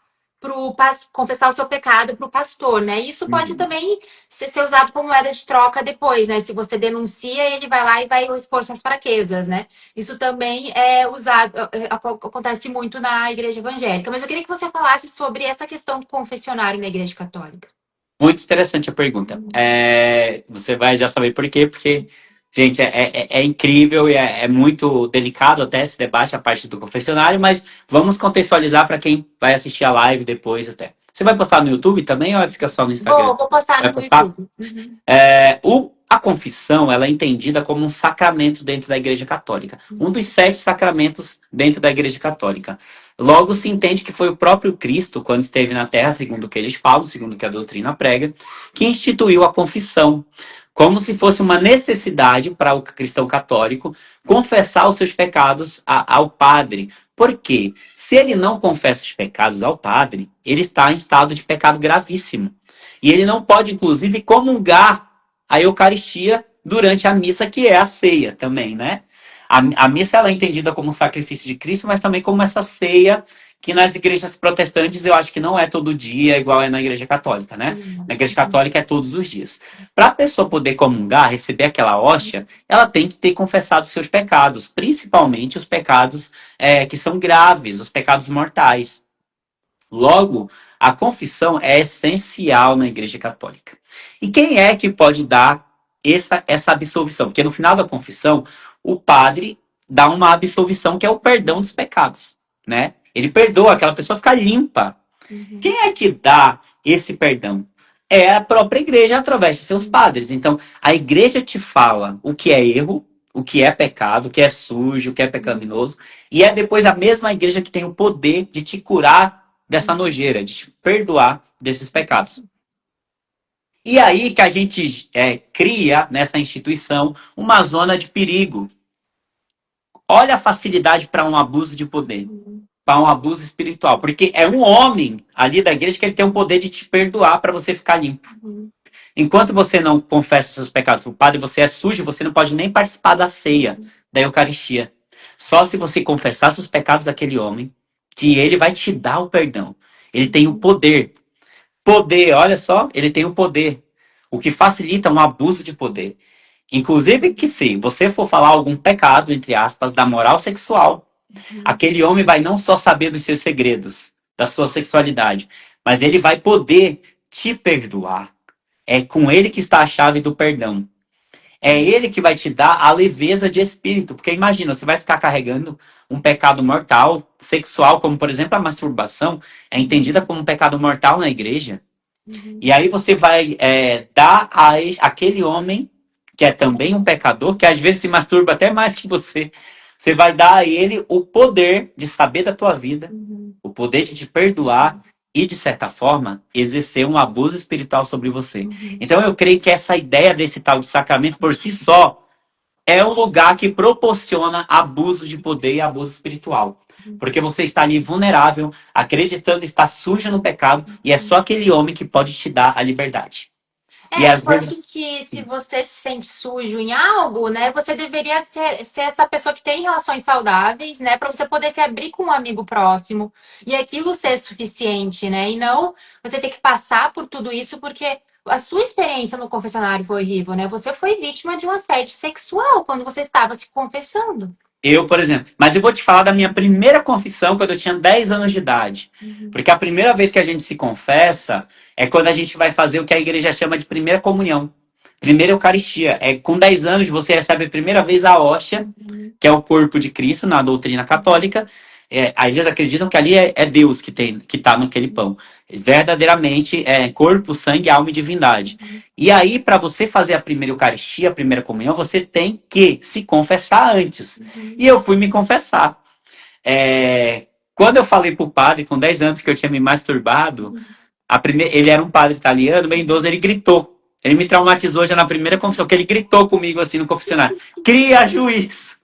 confessar o seu pecado para o pastor, né? Isso pode Uhum. também ser usado como moeda de troca depois, né? Se você denuncia, ele vai lá e vai expor suas fraquezas, né? Isso também é usado, acontece muito na igreja evangélica. Mas eu queria que você falasse sobre essa questão do confessionário na igreja católica. Muito interessante a pergunta. Você vai já saber por quê, porque, gente, é incrível e é muito delicado até esse debate, a parte do confessionário, mas vamos contextualizar para quem vai assistir a live depois até. Você vai postar no YouTube também ou fica só no Instagram? Vou postar Vai no postar? YouTube. Uhum. A confissão ela é entendida como um sacramento dentro da Igreja Católica. Um dos 7 sacramentos dentro da Igreja Católica. Logo se entende que foi o próprio Cristo, quando esteve na Terra, segundo o que eles falam, segundo o que a doutrina prega, que instituiu a confissão, como se fosse uma necessidade para o cristão católico confessar os seus pecados ao padre. Por quê? Se ele não confessa os pecados ao padre, ele está em estado de pecado gravíssimo. E ele não pode, inclusive, comungar a Eucaristia durante a missa, que é a ceia também, né? A missa ela é entendida como um sacrifício de Cristo, mas também como essa ceia que nas igrejas protestantes eu acho que não é todo dia, igual é na igreja católica, né? Na igreja católica é todos os dias. Para a pessoa poder comungar, receber aquela hóstia, ela tem que ter confessado os seus pecados, principalmente os pecados que são graves, os pecados mortais. Logo, a confissão é essencial na Igreja Católica. E quem é que pode dar essa absolvição? Porque no final da confissão, o padre dá uma absolvição que é o perdão dos pecados, né? Ele perdoa, aquela pessoa fica limpa. Uhum. Quem é que dá esse perdão? É a própria igreja através de seus padres. Então, a igreja te fala o que é erro, o que é pecado, o que é sujo, o que é pecaminoso, e é depois a mesma igreja que tem o poder de te curar dessa nojeira, de te perdoar desses pecados. E aí que a gente cria nessa instituição uma zona de perigo. Olha a facilidade para um abuso de poder, para um abuso espiritual, porque é um homem ali da igreja que ele tem o poder de te perdoar para você ficar limpo. Uhum. Enquanto você não confessa seus pecados para o padre, você é sujo, você não pode nem participar da ceia, da Eucaristia. Só se você confessar seus pecados àquele homem, que ele vai te dar o perdão. Ele tem o poder. Poder, olha só, ele tem o poder, o que facilita um abuso de poder. Inclusive que se você for falar algum pecado, entre aspas, da moral sexual, Uhum, aquele homem vai não só saber dos seus segredos, da sua sexualidade, mas ele vai poder te perdoar. É com ele que está a chave do perdão. É ele que vai te dar a leveza de espírito. Porque imagina, você vai ficar carregando um pecado mortal, sexual, como por exemplo a masturbação, é entendida como um pecado mortal na igreja. uhum, E aí você vai dar aquele homem, que é também um pecador, que às vezes se masturba até mais que você vai dar a ele o poder de saber da tua vida, uhum, o poder de te perdoar e, de certa forma, exercer um abuso espiritual sobre você. uhum. Então eu creio que essa ideia desse tal de sacramento por si só é um lugar que proporciona abuso de poder e abuso espiritual. Porque você está ali vulnerável, acreditando estar sujo no pecado, e é só aquele homem que pode te dar a liberdade. E É, às enquanto vezes, que se você se sente sujo em algo, né, você deveria ser essa pessoa que tem relações saudáveis, né, para você poder se abrir com um amigo próximo e aquilo ser suficiente, né, e não você ter que passar por tudo isso porque a sua experiência no confessionário foi horrível, né? Você foi vítima de um assédio sexual quando você estava se confessando. eu, por exemplo, mas eu vou te falar da minha primeira confissão quando eu tinha 10 anos de idade. Uhum, Porque a primeira vez que a gente se confessa é quando a gente vai fazer o que a igreja chama de primeira comunhão. Primeira Eucaristia. É com 10 anos você recebe a primeira vez a hóstia, uhum, que é o corpo de Cristo na doutrina católica. Aí eles acreditam que ali é Deus que está naquele pão. Verdadeiramente é corpo, sangue, alma e divindade. uhum, E aí, para você fazer a primeira Eucaristia, a primeira comunhão, você tem que se confessar antes. uhum, E eu fui me confessar. É, quando eu falei pro padre, com 10 anos, que eu tinha me masturbado, ele era um padre italiano, bem idoso, ele gritou. Ele me traumatizou já na primeira confissão, que ele gritou comigo assim no confessionário. Cria juiz!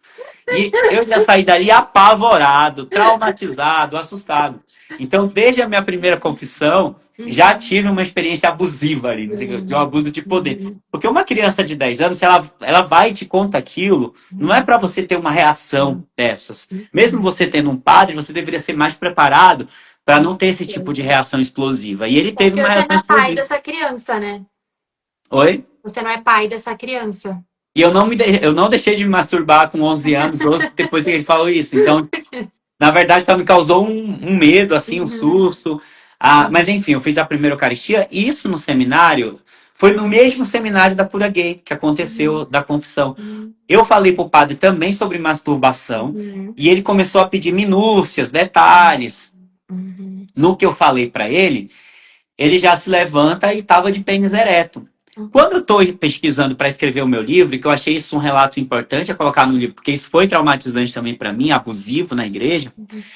E eu já saí dali apavorado, traumatizado, assustado. Então, desde a minha primeira confissão, já uhum, tive uma experiência abusiva ali, de um sim, abuso de poder. uhum, Porque uma criança de 10 anos, se ela vai e te conta aquilo, não é para você ter uma reação dessas. Mesmo uhum. você tendo um padre, você deveria ser mais preparado para não ter esse tipo de reação explosiva. E ele É teve porque uma você reação não é pai explosiva. dessa criança, né? Oi? Você não é pai dessa criança. E eu não deixei de me masturbar com 11 anos, 12, depois que ele falou isso. Então, na verdade, só me causou um medo, assim, um Uhum, susto. Ah, mas enfim, eu fiz a primeira Eucaristia, e isso no seminário foi no mesmo seminário da Cura Gay que uhum, aconteceu da confissão. uhum, Eu falei pro padre também sobre masturbação, uhum, e ele começou a pedir minúcias, detalhes. uhum, No que eu falei para ele já se levanta e estava de pênis ereto. Quando eu estou pesquisando para escrever o meu livro, que eu achei isso um relato importante a colocar no livro, porque isso foi traumatizante também para mim, abusivo na igreja, uhum,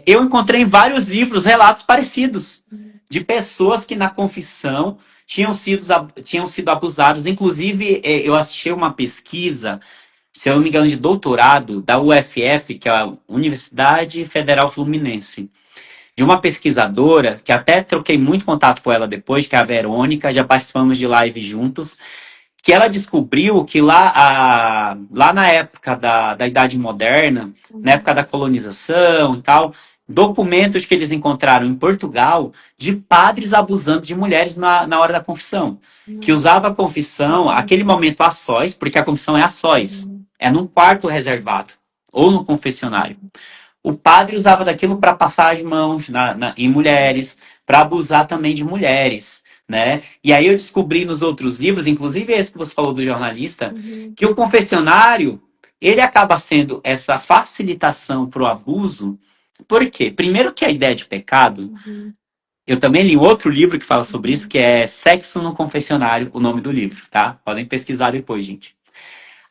eu encontrei em vários livros relatos parecidos uhum, de pessoas que na confissão tinham sido abusadas. Inclusive, eu assisti uma pesquisa, se eu não me engano, de doutorado da UFF, que é a Universidade Federal Fluminense, de uma pesquisadora, que até troquei muito contato com ela depois, que é a Verônica, já participamos de live juntos, que ela descobriu que lá na época da Idade Moderna, na uhum, época da colonização e tal, documentos que eles encontraram em Portugal de padres abusando de mulheres na hora da confissão. Que uhum, usava a confissão, aquele momento a sós, porque a confissão é a sós, uhum, é num quarto reservado, ou no confessionário. O padre usava daquilo para passar as mãos em mulheres, para abusar também de mulheres, né? E aí eu descobri nos outros livros, inclusive esse que você falou do jornalista, uhum, que o confessionário ele acaba sendo essa facilitação para o abuso. Por quê? Primeiro que a ideia de pecado, uhum, eu também li outro livro que fala sobre isso, uhum. que é Sexo no Confessionário, o nome do livro, tá? Podem pesquisar depois, gente.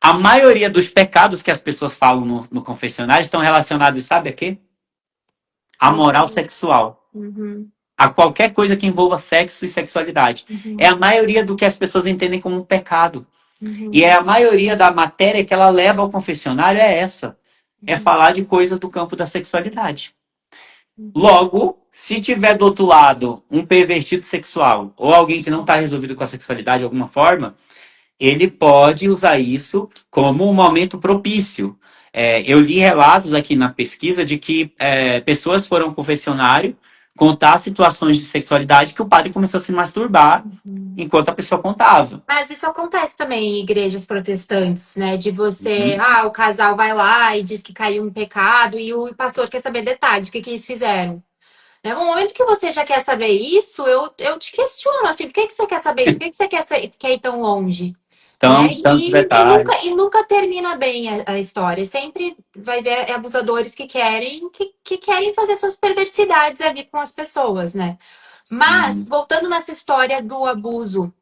A maioria dos pecados que as pessoas falam no confessionário estão relacionados, sabe a quê? A Ao moral sexo. sexual. Uhum, A qualquer coisa que envolva sexo e sexualidade. É uhum, a maioria do que as pessoas entendem como um pecado. E uhum, é a maioria da matéria que ela leva ao confessionário é essa. É uhum, falar de coisas do campo da sexualidade. uhum, Logo, se tiver do outro lado um pervertido sexual ou alguém que não está resolvido com a sexualidade de alguma forma, ele pode usar isso como um momento propício. Eu li relatos aqui na pesquisa de que pessoas foram ao confessionário contar situações de sexualidade que o padre começou a se masturbar enquanto a pessoa contava. Mas isso acontece também em igrejas protestantes, né? De você, Uhum. o casal vai lá e diz que caiu em pecado e o pastor quer saber detalhes, o que que eles fizeram. Né? No momento que você já quer saber isso, eu te questiono, assim, por que que você quer saber isso? Por que que você quer ir tão longe? Né? Então, tantos E detalhes. nunca termina bem a história. Sempre vai ver abusadores que querem fazer suas perversidades ali com as pessoas, né? Mas, Uhum. voltando nessa história do abuso,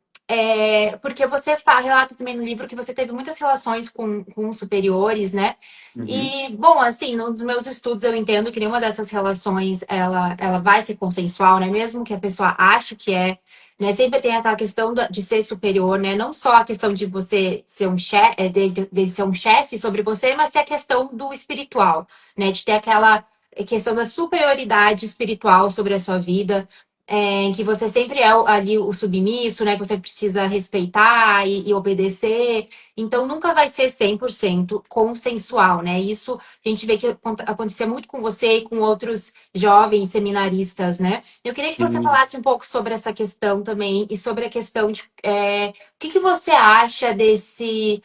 porque você relata também no livro que você teve muitas relações com superiores, né? Uhum. E, bom, assim, nos meus estudos eu entendo que nenhuma dessas relações ela vai ser consensual, né? Mesmo que a pessoa ache que é, né? Sempre tem aquela questão de ser superior, né? Não só a questão de você ser um chefe, dele ser um chefe sobre você, mas ter a questão do espiritual, né? De ter aquela questão da superioridade espiritual sobre a sua vida, em que você sempre é ali o submisso, né? Que você precisa respeitar e obedecer. Então, nunca vai ser 100% consensual, né? Isso a gente vê que acontecia muito com você e com outros jovens seminaristas, né? Eu queria que você Sim. falasse um pouco sobre essa questão também e sobre a questão de o que que você acha desses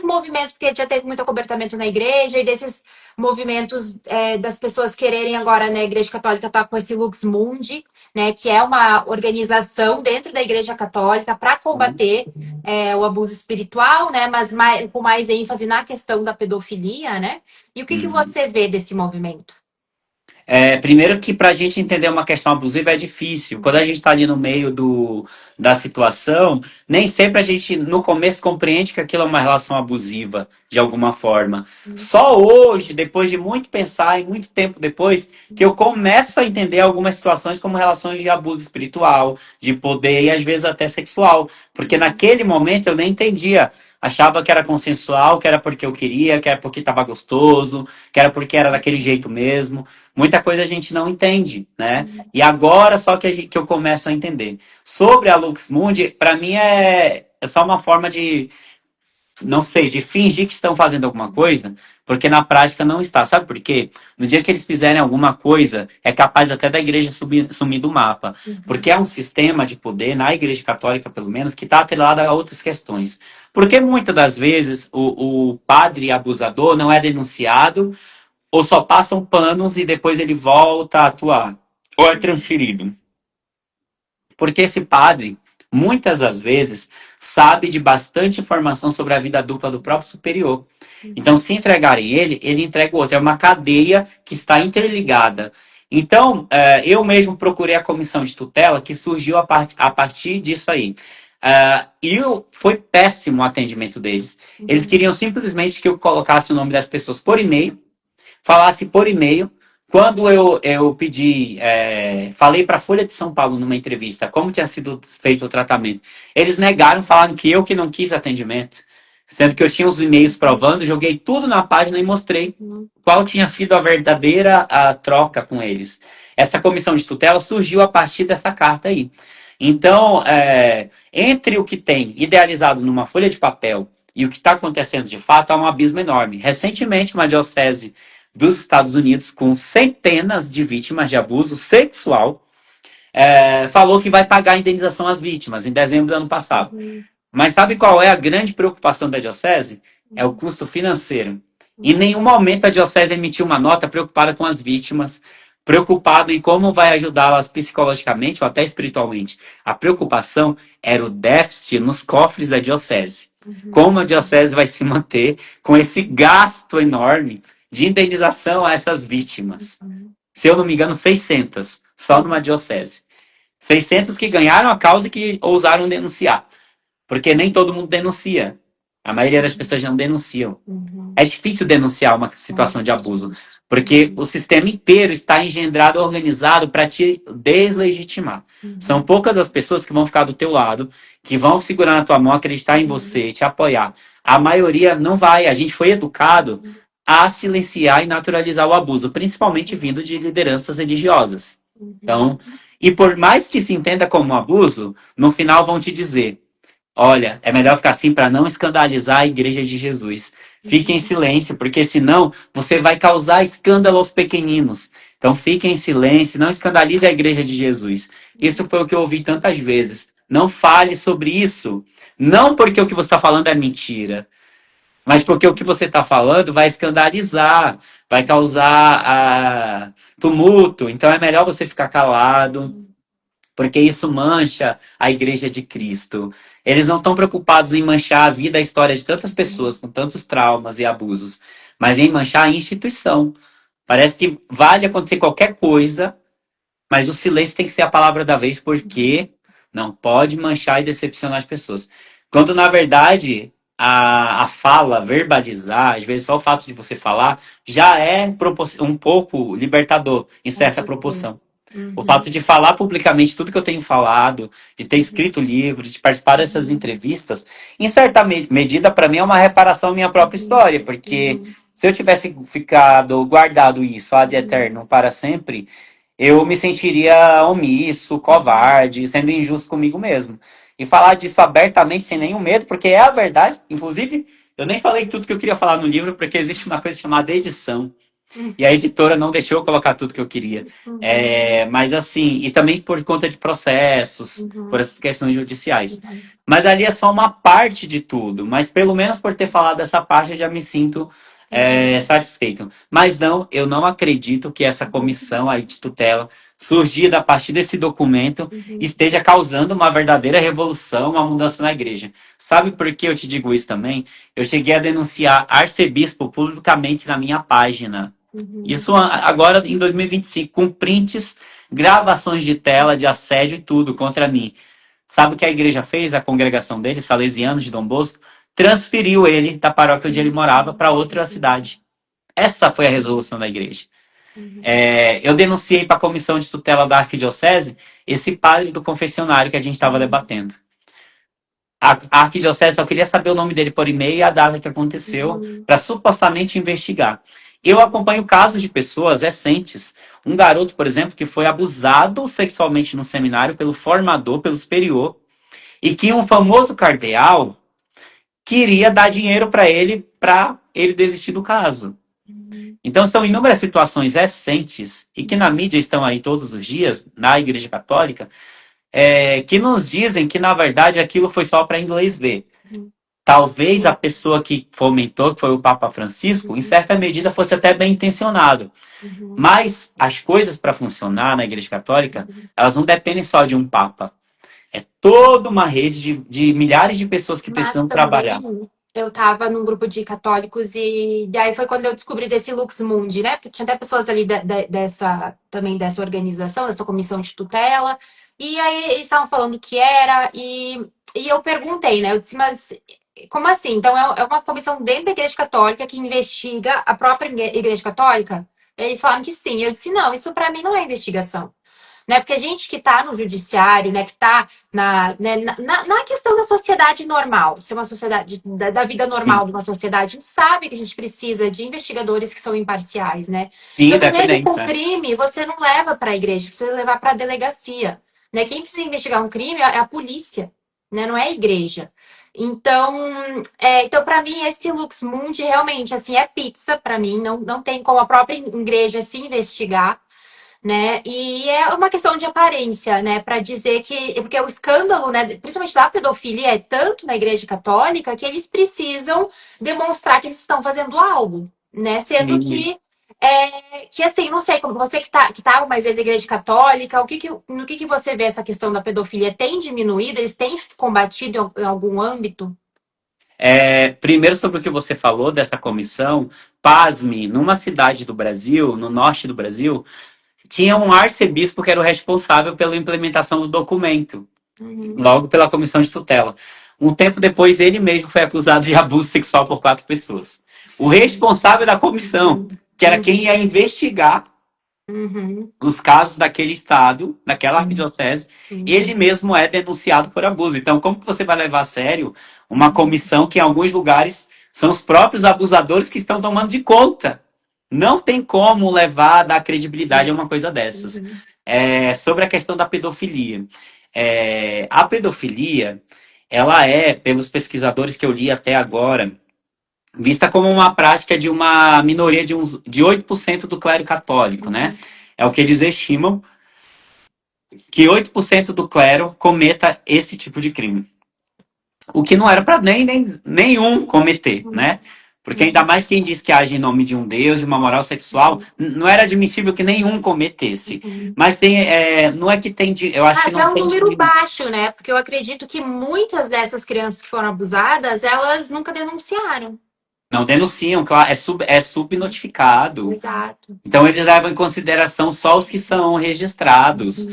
movimentos, porque já teve muito acobertamento na igreja e desses movimentos das pessoas quererem agora, né? A Igreja Católica tá com esse Lux Mundi, né, que é uma organização dentro da Igreja Católica para combater o abuso espiritual, né, mas com mais ênfase na questão da pedofilia, né? E o que que Uhum. você vê desse movimento? Primeiro que para a gente entender uma questão abusiva é difícil. Quando a gente está ali no meio da situação, nem sempre a gente, no começo, compreende que aquilo é uma relação abusiva, de alguma forma. Só hoje, depois de muito pensar e muito tempo depois, que eu começo a entender algumas situações como relações de abuso espiritual, de poder e às vezes até sexual. Porque naquele momento eu nem entendia. Achava que era consensual, que era porque eu queria, que era porque estava gostoso, que era porque era daquele jeito mesmo. Muita coisa a gente não entende, né? E agora só que eu começo a entender. Sobre a Lux Mundi, para mim é só uma forma de, não sei, de fingir que estão fazendo alguma coisa, porque na prática não está. Sabe por quê? No dia que eles fizerem alguma coisa, é capaz até da igreja sumir do mapa. Porque é um sistema de poder, na igreja católica pelo menos, que está atrelado a outras questões. Porque muitas das vezes o padre abusador não é denunciado ou só passam panos e depois ele volta a atuar, ou é transferido. Porque esse padre, muitas das vezes, sabe de bastante informação sobre a vida dupla do próprio superior. Então, se entregarem ele, ele entrega o outro. É uma cadeia que está interligada. Então, eu mesmo procurei a comissão de tutela que surgiu a partir disso aí. E foi péssimo o atendimento deles. Eles queriam simplesmente que eu colocasse o nome das pessoas por e-mail, falasse por e-mail. Quando eu pedi, falei para a Folha de São Paulo numa entrevista como tinha sido feito o tratamento, eles negaram, falaram que eu que não quis atendimento, sendo que eu tinha os e-mails provando, joguei tudo na página e mostrei qual tinha sido a verdadeira troca com eles. Essa comissão de tutela surgiu a partir dessa carta aí. Então, entre o que tem idealizado numa folha de papel e o que está acontecendo de fato, há um abismo enorme. Recentemente, uma diocese dos Estados Unidos, com centenas de vítimas de abuso sexual, falou que vai pagar a indenização às vítimas em dezembro do ano passado. Mas sabe qual é a grande preocupação da diocese? É o custo financeiro. Em nenhum momento a diocese emitiu uma nota preocupada com as vítimas, preocupado em como vai ajudá-las psicologicamente ou até espiritualmente. A preocupação era o déficit nos cofres da diocese. Como a diocese vai se manter com esse gasto enorme de indenização a essas vítimas? Se eu não me engano, 600, só numa diocese. 600 que ganharam a causa e que ousaram denunciar. Porque nem todo mundo denuncia. A maioria das pessoas não denunciam. É difícil denunciar uma situação de abuso, porque o sistema inteiro está engendrado, organizado para te deslegitimar. São poucas as pessoas que vão ficar do teu lado, que vão segurar na tua mão, acreditar em você, te apoiar. A maioria não vai. A gente foi educado a silenciar e naturalizar o abuso, principalmente vindo de lideranças religiosas. Então, e por mais que se entenda como um abuso, no final vão te dizer: olha, é melhor ficar assim para não escandalizar a igreja de Jesus. Fique em silêncio, porque senão você vai causar escândalo aos pequeninos. Então fiquem em silêncio, não escandalize a igreja de Jesus. Isso foi o que eu ouvi tantas vezes. Não fale sobre isso. Não porque o que você está falando é mentira, mas porque o que você está falando vai escandalizar, vai causar tumulto. Então é melhor você ficar calado, porque isso mancha a igreja de Cristo. Eles não estão preocupados em manchar a vida, a história de tantas pessoas com tantos traumas e abusos, mas em manchar a instituição. Parece que vale acontecer qualquer coisa, mas o silêncio tem que ser a palavra da vez, porque não pode manchar e decepcionar as pessoas. Quando, na verdade, a fala, verbalizar, às vezes só o fato de você falar, já é um pouco libertador, em Com certa proporção. certeza. O Uhum, fato de falar publicamente tudo que eu tenho falado, de ter escrito livro, de participar dessas uhum, entrevistas, em certa medida, para mim, é uma reparação à minha própria uhum, história, porque uhum, se eu tivesse ficado guardado isso ad uhum, eterno para sempre, eu me sentiria omisso, uhum, covarde, sendo injusto comigo mesmo. E falar disso abertamente, sem nenhum medo, porque é a verdade. Inclusive, eu nem falei tudo que eu queria falar no livro, porque existe uma coisa chamada edição. E a editora não deixou eu colocar tudo que eu queria. uhum, Mas assim, e também por conta de processos, por uhum, essas questões judiciais. uhum, Mas ali é só uma parte de tudo. Mas pelo menos por ter falado dessa parte, eu já me sinto uhum, satisfeito. Mas não, eu não acredito que essa uhum, comissão aí de tutela, surgida a partir desse documento, uhum, esteja causando uma verdadeira revolução, uma mudança na igreja. Sabe por que eu te digo isso também? Eu cheguei a denunciar arcebispo publicamente na minha página. uhum, Isso agora em 2025, com prints, gravações de tela, de assédio e tudo contra mim. Sabe o que a igreja fez? A congregação dele, Salesianos de Dom Bosco, transferiu ele da paróquia onde ele morava para outra cidade. Essa foi a resolução da igreja. uhum, Eu denunciei para a comissão de tutela da arquidiocese esse padre do confessionário que a gente estava uhum, debatendo. A arquidiocese só queria saber o nome dele por e-mail e a data que aconteceu uhum, para supostamente investigar. Eu acompanho casos de pessoas recentes. Um garoto, por exemplo, que foi abusado sexualmente no seminário pelo formador, pelo superior, e que um famoso cardeal queria dar dinheiro para ele desistir do caso. uhum, Então, são inúmeras situações recentes e que na mídia estão aí todos os dias, na Igreja Católica, que nos dizem que, na verdade, aquilo foi só para inglês ver. uhum, Talvez a sim, pessoa que fomentou, que foi o Papa Francisco, em uhum, certa medida fosse até bem intencionado. uhum, Mas as coisas para funcionar na Igreja Católica, uhum. elas não dependem só de um Papa. É toda uma rede de milhares de pessoas que Mas precisam também trabalhar. eu tava num grupo de católicos e daí foi quando eu descobri desse Lux Mundi, né? Porque tinha até pessoas ali dessa também dessa organização, dessa comissão de tutela. E aí eles estavam falando o que era e eu perguntei, né? Eu disse, mas como assim? Então é uma comissão dentro da Igreja Católica que investiga a própria Igreja Católica? Eles falaram que sim. Eu disse, não, isso para mim não é investigação, né? Porque a gente que está no judiciário, né, que está na questão da sociedade normal, ser uma sociedade, da vida Sim, normal de uma sociedade, a gente sabe que a gente precisa de investigadores que são imparciais, né? sim, Então, no meio independente, com né? crime, você não leva para a igreja, precisa levar para a delegacia, né? Quem precisa investigar um crime é a polícia, né? Não é a igreja. Então, então para mim, esse Lux Mundi realmente, assim, é pizza para mim, não tem como a própria igreja se investigar, né? E é uma questão de aparência, né? Para dizer que. Porque o escândalo, né? Principalmente da pedofilia, é tanto na Igreja Católica que eles precisam demonstrar que eles estão fazendo algo, né? Sendo Sim. que assim, não sei, como você que tá mais dentro da Igreja Católica, no que você vê essa questão da pedofilia? Tem diminuído? Eles têm combatido em algum âmbito? Primeiro, sobre o que você falou dessa comissão, pasme, numa cidade do Brasil, no norte do Brasil, tinha um arcebispo que era o responsável pela implementação do documento, Uhum, logo pela comissão de tutela. Um tempo depois, ele mesmo foi acusado de abuso sexual por 4 pessoas. O responsável da comissão, uhum, que era quem uhum, ia investigar uhum, os casos daquele estado, daquela uhum, arquidiocese, ele uhum, mesmo é denunciado por abuso. Então, como que você vai levar a sério uma uhum, comissão que, em alguns lugares, são os próprios abusadores que estão tomando de conta? Não tem como levar, dar credibilidade a uma coisa dessas. uhum, Sobre a questão da pedofilia. A pedofilia, ela é, pelos pesquisadores que eu li até agora, vista como uma prática de uma minoria de 8% do clero católico, né? uhum. é o que eles estimam que 8% do clero cometa esse tipo de crime. O que não era para nenhum cometer, né? Porque ainda mais quem diz que age em nome de um Deus, de uma moral sexual, não era admissível que nenhum cometesse. Mas tem, não é que tem, eu acho que Mas é não um tem número baixo, né? Porque eu acredito que muitas dessas crianças que foram abusadas, elas nunca denunciaram. não denunciam, claro, é subnotificado. Exato. Então, eles levam em consideração só os que são registrados.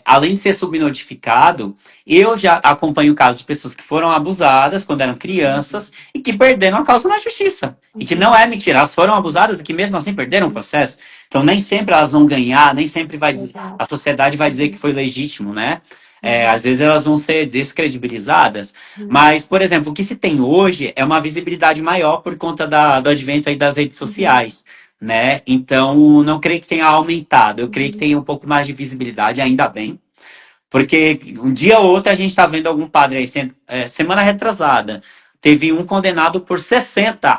Além de ser subnotificado, eu já acompanho casos de pessoas que foram abusadas quando eram crianças e que perderam a causa na justiça. E que não é mentira, elas foram abusadas e que mesmo assim perderam o processo. Então, nem sempre elas vão ganhar, nem sempre a sociedade vai dizer que foi legítimo, né? Às vezes elas vão ser descredibilizadas. Mas, por exemplo, o que se tem hoje é uma visibilidade maior por conta do advento aí das redes sociais, né? Então, não creio que tenha aumentado. Eu creio que tem um pouco mais de visibilidade, ainda bem. Porque um dia ou outro a gente está vendo algum padre aí, semana retrasada, teve um condenado por 60,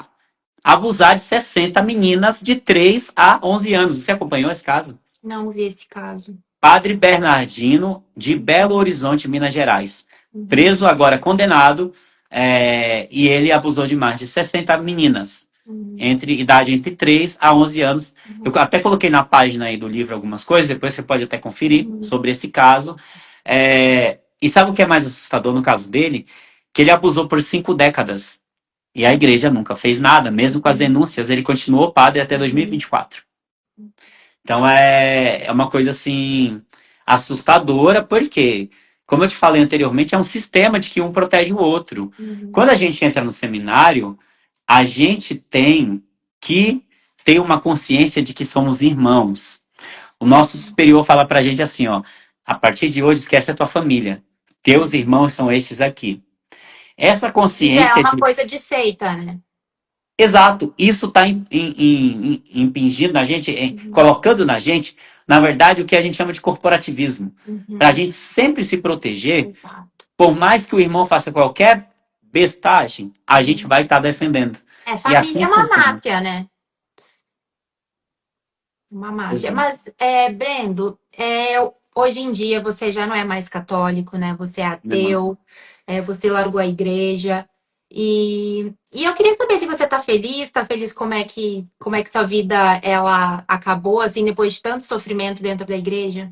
abusar de 60 meninas de 3 a 11 anos. Você acompanhou esse caso? Não vi esse caso. Padre Bernardino, de Belo Horizonte, Minas Gerais. Preso agora, condenado, e ele abusou de mais de 60 meninas, idade entre 3 a 11 anos. Eu até coloquei na página aí do livro algumas coisas, depois você pode até conferir sobre esse caso. E sabe o que é mais assustador no caso dele? Que ele abusou por 5 décadas. E a igreja nunca fez nada, mesmo com as denúncias, ele continuou padre até 2024. Então é uma coisa assim assustadora, porque, como eu te falei anteriormente, é um sistema de que um protege o outro. Quando a gente entra no seminário, a gente tem que ter uma consciência de que somos irmãos. O nosso superior fala pra gente assim, ó, a partir de hoje esquece a tua família. Teus irmãos são esses aqui. Essa E já é consciência uma de coisa de seita, né? exato, isso está impingindo na gente, colocando na gente, na verdade, o que a gente chama de corporativismo. Para a gente sempre se proteger, Exato. por mais que o irmão faça qualquer bestagem, a gente vai estar defendendo. E Família assim é uma funciona. máfia, né? Uma máfia. Exato. Mas, Brendo, hoje em dia você já não é mais católico, né? Você é Não. ateu, você largou a igreja. E eu queria saber se você tá feliz como é que sua vida ela acabou, assim, depois de tanto sofrimento dentro da igreja?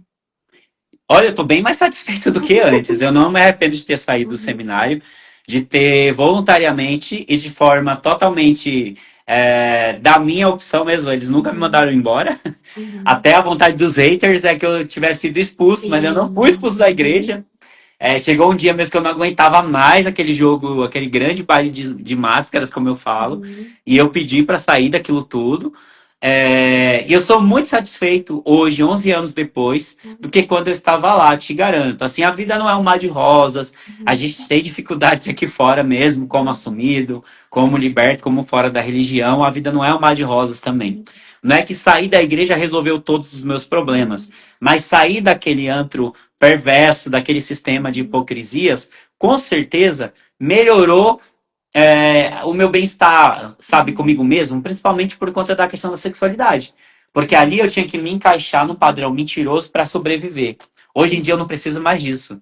Olha, eu estou bem mais satisfeito do que antes. Eu não me arrependo de ter saído do seminário, de ter voluntariamente e de forma totalmente da minha opção mesmo. Eles nunca me mandaram embora. Até a vontade dos haters é que eu tivesse sido expulso, mas eu não fui expulso da igreja. Chegou um dia mesmo que eu não aguentava mais aquele jogo, aquele grande baile de máscaras, como eu falo, e eu pedi para sair daquilo tudo. E eu sou muito satisfeito hoje, 11 anos depois, do que quando eu estava lá, te garanto. Assim, a vida não é um mar de rosas, a gente tem dificuldades aqui fora mesmo, como assumido, como liberto, como fora da religião, a vida não é um mar de rosas também. Não é que sair da igreja resolveu todos os meus problemas, mas sair daquele antro perverso, daquele sistema de hipocrisias, com certeza melhorou o meu bem-estar, sabe, comigo mesmo, principalmente por conta da questão da sexualidade. Porque ali eu tinha que me encaixar no padrão mentiroso para sobreviver. Hoje em dia eu não preciso mais disso.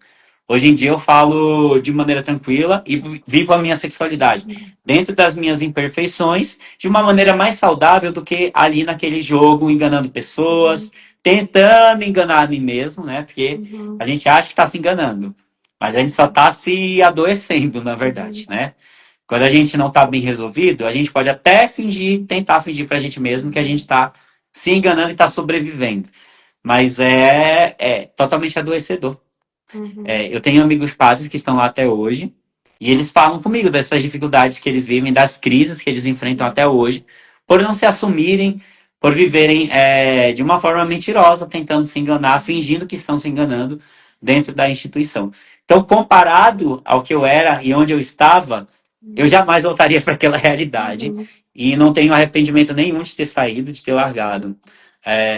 Hoje em dia eu falo de maneira tranquila e vivo a minha sexualidade dentro das minhas imperfeições de uma maneira mais saudável do que ali naquele jogo, enganando pessoas, tentando enganar a mim mesmo, né? Porque a gente acha que está se enganando, mas a gente só está se adoecendo, na verdade, né? Quando a gente não está bem resolvido, a gente pode até fingir, tentar fingir para a gente mesmo que a gente está se enganando e está sobrevivendo. Mas é totalmente adoecedor. Eu tenho amigos padres que estão lá até hoje e eles falam comigo dessas dificuldades que eles vivem, das crises que eles enfrentam até hoje, por não se assumirem, por viverem de uma forma mentirosa, tentando se enganar, fingindo que estão se enganando dentro da instituição. Então, comparado ao que eu era e onde eu estava, eu jamais voltaria para aquela realidade. E não tenho arrependimento nenhum de ter saído, de ter largado.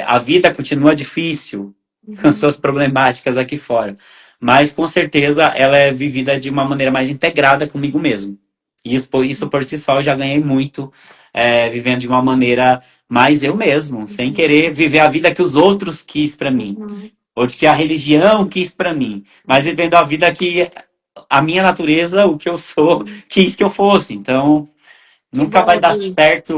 A vida continua difícil, com suas problemáticas aqui fora. Mas, com certeza, ela é vivida de uma maneira mais integrada comigo mesmo. E isso por si só, eu já ganhei muito, vivendo de uma maneira mas eu mesmo, sem Uhum. querer viver a vida que os outros quis pra mim, Uhum. ou de que a religião quis pra mim, mas vivendo a vida que a minha natureza, o que eu sou, Uhum. quis que eu fosse. Então, Que nunca bom vai dar ouvir isso. certo,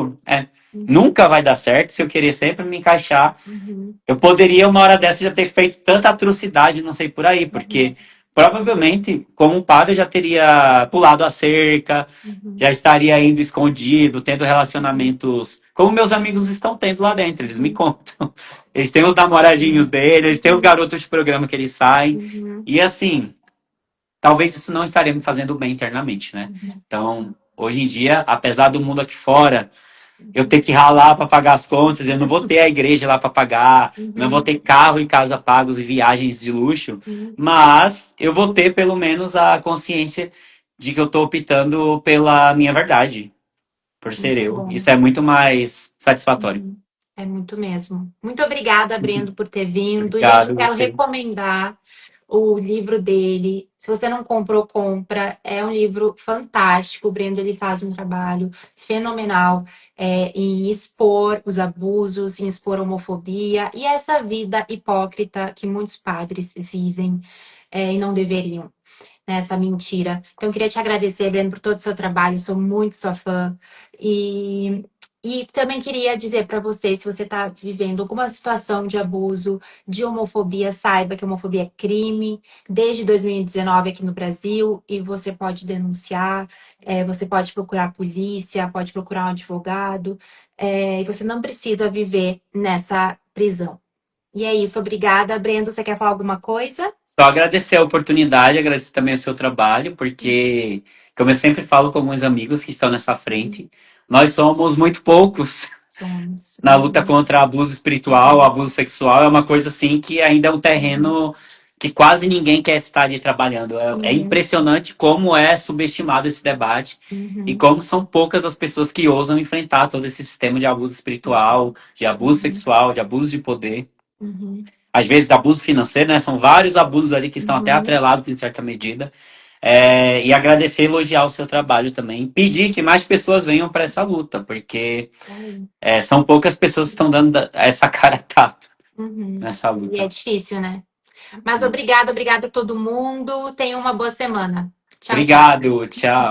Uhum. nunca vai dar certo se eu querer sempre me encaixar. Uhum. Eu poderia, uma hora dessa, já ter feito tanta atrocidade, não sei por aí, Uhum. porque provavelmente, como um padre, eu já teria pulado a cerca, Uhum. já estaria indo escondido, tendo Uhum. relacionamentos como meus amigos estão tendo lá dentro, eles me Uhum. contam. Eles têm os namoradinhos deles, eles têm os Uhum. garotos de programa que eles saem. Uhum. E assim, talvez isso não estaria me fazendo bem internamente, né? Uhum. Então, hoje em dia, apesar do mundo aqui fora eu ter Uhum. que ralar para pagar as contas, eu não vou ter a igreja lá para pagar, não vou Uhum. ter carro e casa pagos e viagens de luxo, Uhum. mas eu vou ter pelo menos a consciência de que eu estou optando pela minha verdade, por ser Muito eu. bom. Isso é muito mais satisfatório. Uhum. É muito mesmo. Muito obrigada, Brendo, por ter vindo. Gente, eu Obrigado, quero você. recomendar o livro dele. Se você não comprou, compra. É um livro fantástico. O Brendo ele faz um trabalho fenomenal em expor os abusos, em expor a homofobia e essa vida hipócrita que muitos padres vivem e não deveriam, né, essa mentira. Então, eu queria te agradecer, Breno, por todo o seu trabalho. Sou muito sua fã. E, e também queria dizer para você, se você está vivendo alguma situação de abuso, de homofobia, saiba que homofobia é crime desde 2019 aqui no Brasil e você pode denunciar, você pode procurar a polícia, pode procurar um advogado, e você não precisa viver nessa prisão. E é isso, obrigada. Brendo, você quer falar alguma coisa? Só agradecer a oportunidade, agradecer também o seu trabalho, porque, como eu sempre falo com alguns amigos que estão nessa frente, nós somos muito poucos Somos. na luta contra abuso espiritual, abuso sexual, é uma coisa assim que ainda é um Uhum. terreno que quase ninguém quer estar ali trabalhando. É Uhum. impressionante como é subestimado esse debate e Uhum. como são poucas as pessoas que ousam enfrentar todo esse sistema de abuso espiritual, de abuso Uhum. sexual, de abuso de poder. Uhum. Às vezes, abuso financeiro, né? São vários abusos ali que estão até Uhum. atrelados em certa medida. E agradecer e elogiar o seu trabalho também. Pedir que mais pessoas venham para essa luta, porque Aí. são poucas pessoas que estão dando essa cara a tapa Uhum. nessa E é luta. difícil, né? Mas obrigada, obrigada a todo mundo. Tenha uma boa semana. Tchau, tchau. Obrigado, tchau.